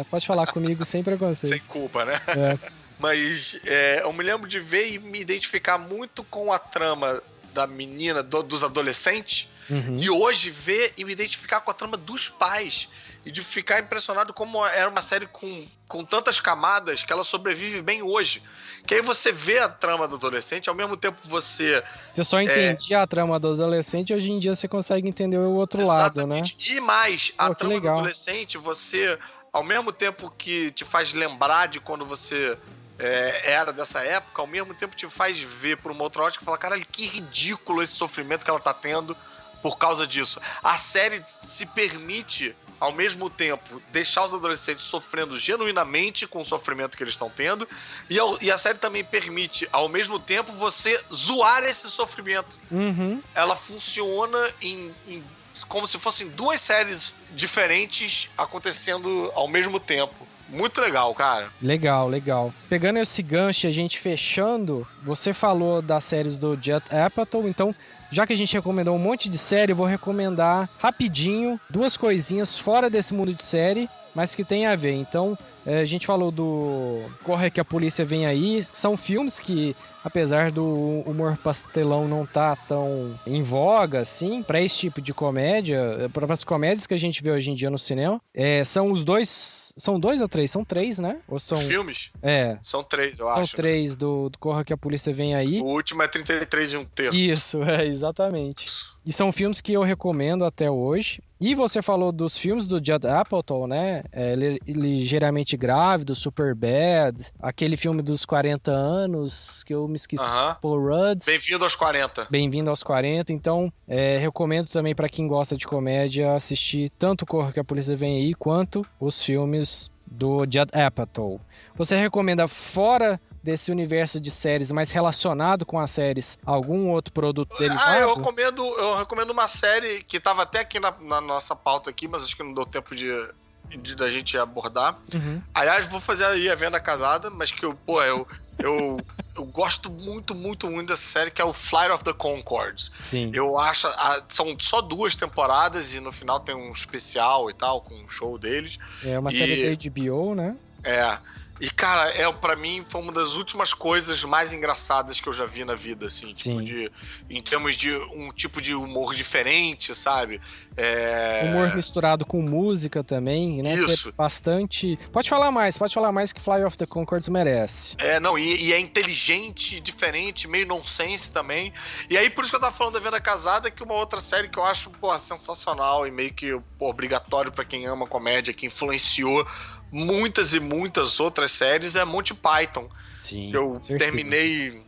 pode falar comigo sem preconceito. Sem culpa, né? Mas eu me lembro de ver e me identificar muito com a trama da menina, dos adolescentes, e hoje ver e me identificar com a trama dos pais. E de ficar impressionado como era uma série com tantas camadas que ela sobrevive bem hoje. Que aí você vê a trama do adolescente, ao mesmo tempo você só entendia a trama do adolescente, hoje em dia você consegue entender o outro lado, né? E mais, a trama do adolescente, você, ao mesmo tempo que te faz lembrar de quando você... era dessa época, ao mesmo tempo te faz ver por uma outra ótica e falar, caralho, que ridículo esse sofrimento que ela tá tendo por causa disso. A série se permite, ao mesmo tempo, deixar os adolescentes sofrendo genuinamente com o sofrimento que eles estão tendo, e a série também permite, ao mesmo tempo, você zoar esse sofrimento. Ela funciona como se fossem duas séries diferentes acontecendo ao mesmo tempo. Muito legal, cara. Legal, legal. Pegando esse gancho e a gente fechando, você falou das séries do Judd Apatow, então, já que a gente recomendou um monte de série, eu vou recomendar rapidinho 2 coisinhas fora desse mundo de série, mas que tem a ver. Então, a gente falou do Corre que a Polícia Vem Aí. São filmes que, apesar do humor pastelão não tá tão em voga, assim, pra esse tipo de comédia, para as comédias que a gente vê hoje em dia no cinema, são os dois... São 2 ou 3? São 3, né? Ou são... Os filmes? É. São 3, eu São acho. São 3 do Corra que a Polícia Vem Aí. O último é 33 e um terço. Isso, exatamente. E são filmes que eu recomendo até hoje. E você falou dos filmes do Judd Apatow, né? Ligeiramente Grávido, Superbad, aquele filme dos 40 anos, que eu me esqueci. Paul Rudd. Bem-vindo aos 40. Bem-vindo aos 40. Então, recomendo também para quem gosta de comédia assistir tanto Corra que a Polícia Vem Aí, quanto os filmes do Judd Apatow. Você recomenda, fora desse universo de séries, mais relacionado com as séries, algum outro produto derivado? Eu recomendo uma série que estava até aqui na nossa pauta aqui, mas acho que não deu tempo da gente abordar. Uhum. Aliás, vou fazer aí a Venda Casada, mas que eu gosto muito, muito, muito dessa série, que é o Flight of the Conchords. Sim. Eu acho... São só 2 temporadas e no final tem um especial e tal, com um show deles. É uma série da HBO, né? E, cara, pra mim, foi uma das últimas coisas mais engraçadas que eu já vi na vida, assim. Sim. Tipo, em termos de um tipo de humor diferente, sabe? Humor misturado com música também, né? Isso. Bastante... Pode falar mais que Flight of the Conchords merece. E é inteligente, diferente, meio nonsense também. E aí, por isso que eu tava falando da Venda Casada, que uma outra série que eu acho, sensacional e meio que obrigatório pra quem ama comédia, que influenciou muitas e muitas outras séries, é Monty Python. Sim, eu terminei...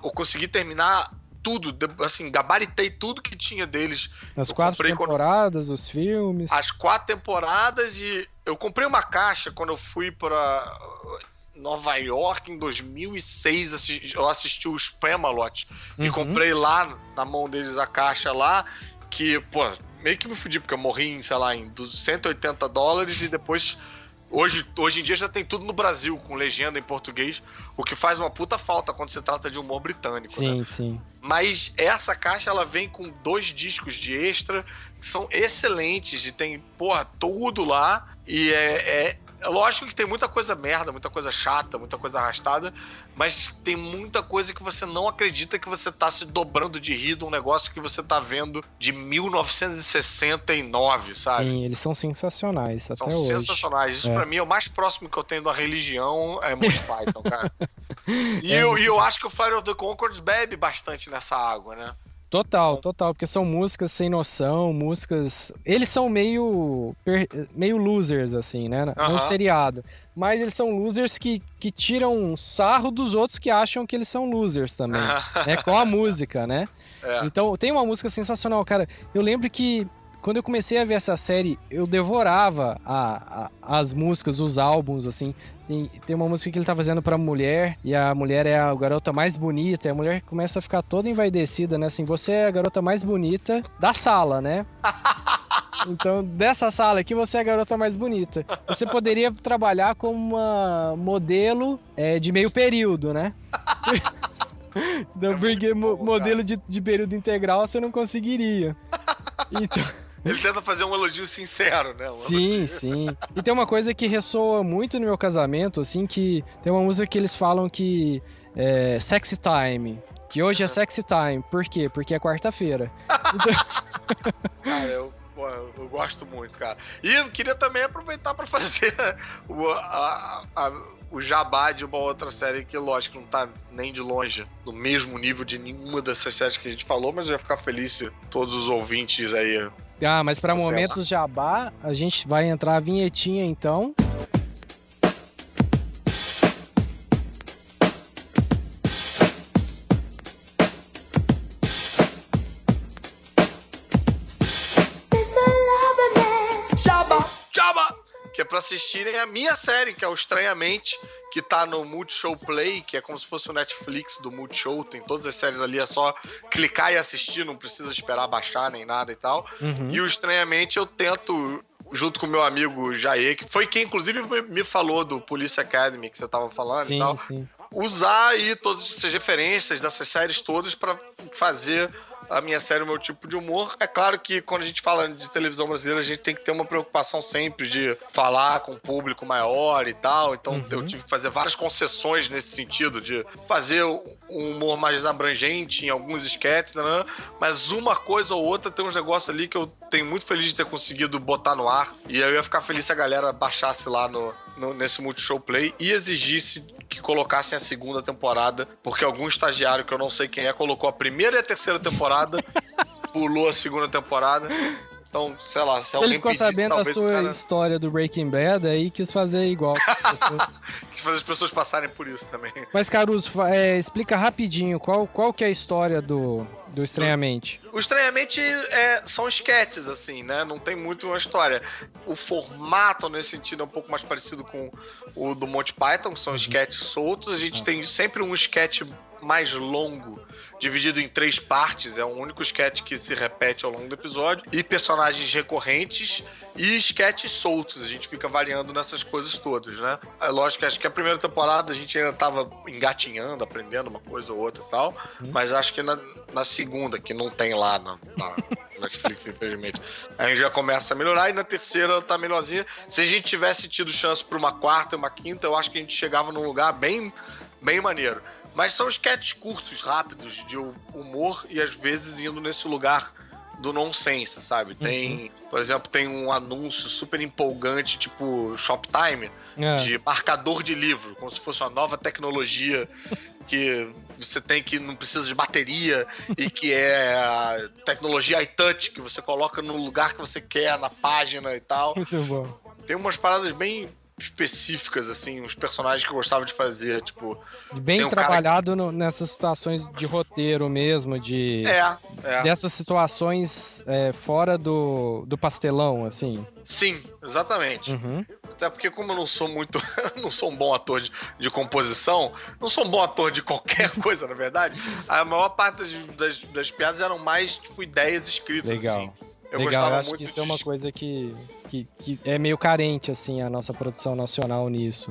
eu consegui terminar tudo, assim, gabaritei tudo que tinha deles. As 4 temporadas, os filmes. As 4 temporadas, e eu comprei uma caixa quando eu fui pra Nova York em 2006, eu assisti o Spamalot, e comprei lá na mão deles a caixa lá, que, meio que me fudi, porque eu morri em, sei lá, em $180 e depois... Hoje em dia já tem tudo no Brasil, com legenda em português, o que faz uma puta falta quando se trata de humor britânico, sim, né? Sim. Mas essa caixa, ela vem com 2 discos de extra, que são excelentes, e tem, tudo lá, e lógico que tem muita coisa merda, muita coisa chata, muita coisa arrastada, mas tem muita coisa que você não acredita que você tá se dobrando de rir de um negócio que você tá vendo de 1969, sabe? Sim, eles são sensacionais até hoje. São sensacionais. Isso pra mim é o mais próximo que eu tenho da religião, é Monty Python, cara. E eu acho que o Flight of the Conchords bebe bastante nessa água, né? Total, porque são músicas sem noção, músicas... Eles são meio losers, assim, né? No seriado. Mas eles são losers que tiram sarro dos outros que acham que eles são losers também. Com a música, né? Então, tem uma música sensacional, cara. Eu lembro que quando eu comecei a ver essa série, eu devorava as músicas, os álbuns, assim. Tem uma música que ele tá fazendo pra mulher, e a mulher é a garota mais bonita, e a mulher começa a ficar toda envaidecida, né? Assim, você é a garota mais bonita da sala, né? Então, dessa sala aqui, você é a garota mais bonita. Você poderia trabalhar como uma modelo de meio período, né? Porque modelo de período integral você não conseguiria. Então... Ele tenta fazer um elogio sincero, né? Sim. E tem uma coisa que ressoa muito no meu casamento, assim, que tem uma música que eles falam que é sexy time. Que hoje é sexy time. Por quê? Porque é quarta-feira. Então... Cara, eu gosto muito, cara. E eu queria também aproveitar pra fazer o jabá de uma outra série que, lógico, não tá nem de longe no mesmo nível de nenhuma dessas séries que a gente falou, mas eu ia ficar feliz se todos os ouvintes aí... mas para momentos jabá, a gente vai entrar a vinhetinha, então. Jabá! Que é pra assistirem a minha série, que é o Estranhamente, que tá no Multishow Play, que é como se fosse o Netflix do Multishow, tem todas as séries ali, é só clicar e assistir, não precisa esperar baixar nem nada e tal. E o Estranhamente eu tento junto com o meu amigo Jair, que foi quem inclusive me falou do Police Academy que você tava falando e tal. Sim. Usar aí todas essas referências dessas séries todas pra fazer a minha série, o meu tipo de humor. É claro que quando a gente fala de televisão brasileira, a gente tem que ter uma preocupação sempre de falar com um público maior e tal. Então eu tive que fazer várias concessões nesse sentido, de fazer um humor mais abrangente em alguns sketches, né? Mas uma coisa ou outra tem uns negócios ali que eu tenho muito feliz de ter conseguido botar no ar. E aí eu ia ficar feliz se a galera baixasse lá nesse Multishow Play e exigisse que colocassem a segunda temporada, porque algum estagiário que eu não sei quem é colocou a primeira e a terceira temporada, pulou a segunda temporada. Então, sei lá, se alguém Ele ficou pedisse, sabendo da sua história do Breaking Bad aí quis fazer igual. Quis fazer as pessoas passarem por isso também. Mas, Caruso, explica rapidinho qual que é a história do Estranhamente. O Estranhamente são esquetes, assim, né? Não tem muito uma história. O formato, nesse sentido, é um pouco mais parecido com o do Monty Python, que são esquetes soltos. A gente tem sempre um esquete mais longo, dividido em 3 partes. É o único sketch que se repete ao longo do episódio. E personagens recorrentes e sketches soltos. A gente fica variando nessas coisas todas, né? É lógico que acho que a primeira temporada a gente ainda tava engatinhando, aprendendo uma coisa ou outra e tal. Mas acho que na segunda, que não tem lá na Netflix, infelizmente, a gente já começa a melhorar. E na terceira tá melhorzinha. Se a gente tivesse tido chance pra uma quarta e uma quinta, eu acho que a gente chegava num lugar bem maneiro. Mas são sketches curtos, rápidos, de humor e às vezes indo nesse lugar do nonsense, sabe? Tem, por exemplo, tem um anúncio super empolgante, tipo Shoptime, de marcador de livro, como se fosse uma nova tecnologia que você tem que não precisa de bateria e que é a tecnologia iTouch, que você coloca no lugar que você quer, na página e tal. Muito bom. Tem umas paradas bem específicas, assim, uns personagens que eu gostava de fazer, tipo... Bem trabalhado nessas situações de roteiro mesmo, dessas situações fora do pastelão, assim. Sim, exatamente. Até porque como eu não sou muito... não sou um bom ator de composição, não sou um bom ator de qualquer coisa, na verdade, a maior parte das piadas eram mais, tipo, ideias escritas, legal. assim. Eu acho que isso é uma coisa que é meio carente, assim, a nossa produção nacional nisso.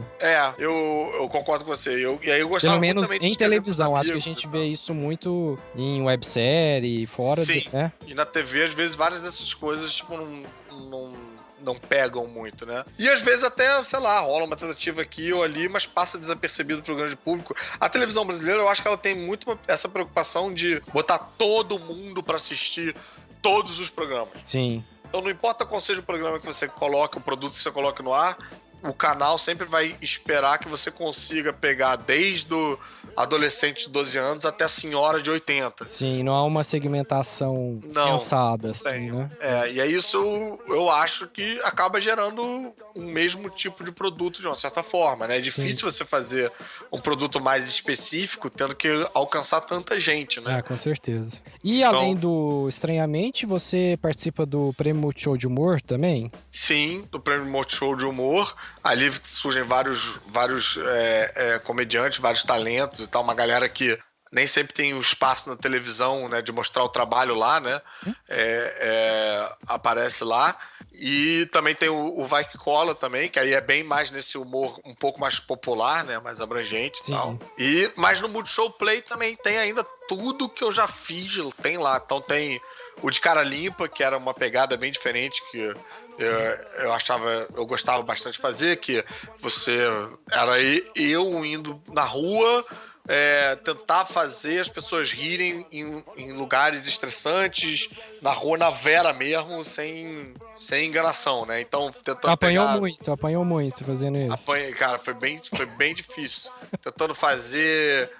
Eu concordo com você. E aí eu gostava pelo menos muito em televisão. Acho que a gente vê isso muito em websérie, fora Sim. né? E na TV, às vezes, várias dessas coisas, tipo, não pegam muito, né? E às vezes até, sei lá, rola uma tentativa aqui ou ali, mas passa desapercebido pro grande público. A televisão brasileira, eu acho que ela tem muito essa preocupação de botar todo mundo pra assistir todos os programas. Sim. Então não importa qual seja o programa que você coloque, o produto que você coloque no ar, o canal sempre vai esperar que você consiga pegar desde o adolescente de 12 anos até a senhora de 80. Sim, não há uma segmentação pensada, assim, né? E aí isso eu acho que acaba gerando o mesmo tipo de produto de uma certa forma, né? É difícil você fazer um produto mais específico tendo que alcançar tanta gente, né? Com certeza. E além do Estranhamente, você participa do Prêmio Multishow de Humor também? Sim, do Prêmio Multishow de Humor. Ali surgem vários comediantes, vários talentos e tal, uma galera que nem sempre tem um espaço na televisão, né, de mostrar o trabalho lá, né, aparece lá. E também tem o Vai Que Cola também, que aí é bem mais nesse humor um pouco mais popular, né, mais abrangente e tal. Mas no Multishow Play também tem ainda tudo que eu já fiz, tem lá. Então tem o de Cara Limpa, que era uma pegada bem diferente, que eu gostava bastante de fazer, que você era eu indo na rua tentar fazer as pessoas rirem em lugares estressantes, na rua, na vera mesmo, sem enganação, né? Então, tentando apanhou muito fazendo isso. Cara, foi bem difícil. Tentando fazer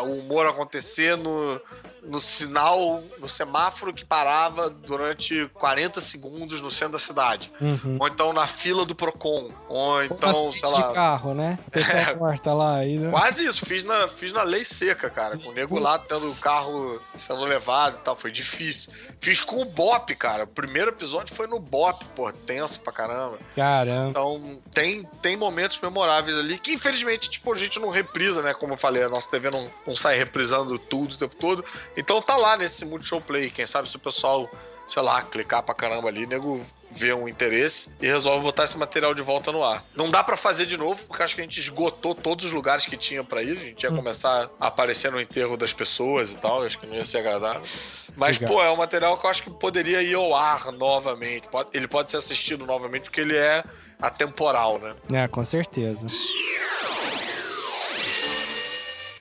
o humor acontecer no sinal, no semáforo que parava durante 40 segundos no centro da cidade. Ou então na fila do Procon. Ou então, sei lá... de carro, né? O pessoal corta lá. Né? Quase isso. Fiz na lei seca, cara. Com o nego lá tendo o carro sendo levado e tal. Foi difícil. Fiz com o Bop, cara. O primeiro episódio foi no Bop, pô. Tenso pra caramba. Caramba. Então, tem momentos memoráveis ali que, infelizmente, tipo, a gente não reprisa, né? Como eu falei, a nossa TV não sai reprisando tudo o tempo todo. Então tá lá nesse Multishow Play. Quem sabe se o pessoal sei lá, clicar pra caramba ali, nego vê um interesse e resolve botar esse material de volta no ar. Não dá pra fazer de novo, porque acho que a gente esgotou todos os lugares que tinha pra ir. A gente ia começar a aparecer no enterro das pessoas e tal, acho que não ia ser agradável. Mas, Legal. pô, é um material que eu acho que poderia ir ao ar novamente. Ele pode ser assistido novamente, porque ele é atemporal, né? É, com certeza.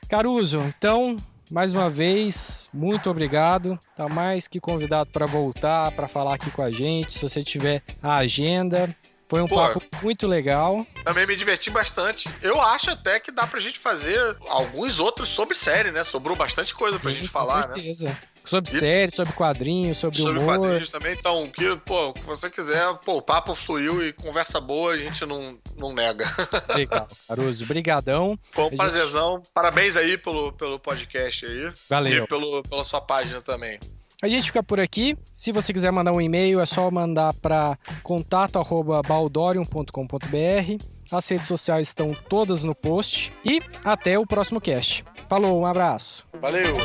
Caruso, então, mais uma vez, muito obrigado. Tá mais que convidado para voltar, para falar aqui com a gente. Se você tiver a agenda, foi um papo muito legal. Também me diverti bastante. Eu acho até que dá pra gente fazer alguns outros sobre série, né? Sobrou bastante coisa pra gente falar, com certeza. Né? Sobre série, sobre quadrinhos, sobre humor. Sobre quadrinhos também. Então, o que você quiser, o papo fluiu e conversa boa, a gente não nega. Legal, Caruso. Brigadão. Foi um prazerzão. Parabéns aí pelo podcast aí. Valeu. E pela sua página também. A gente fica por aqui. Se você quiser mandar um e-mail, é só mandar para contato@baldorium.com.br. As redes sociais estão todas no post. E até o próximo cast. Falou, um abraço. Valeu!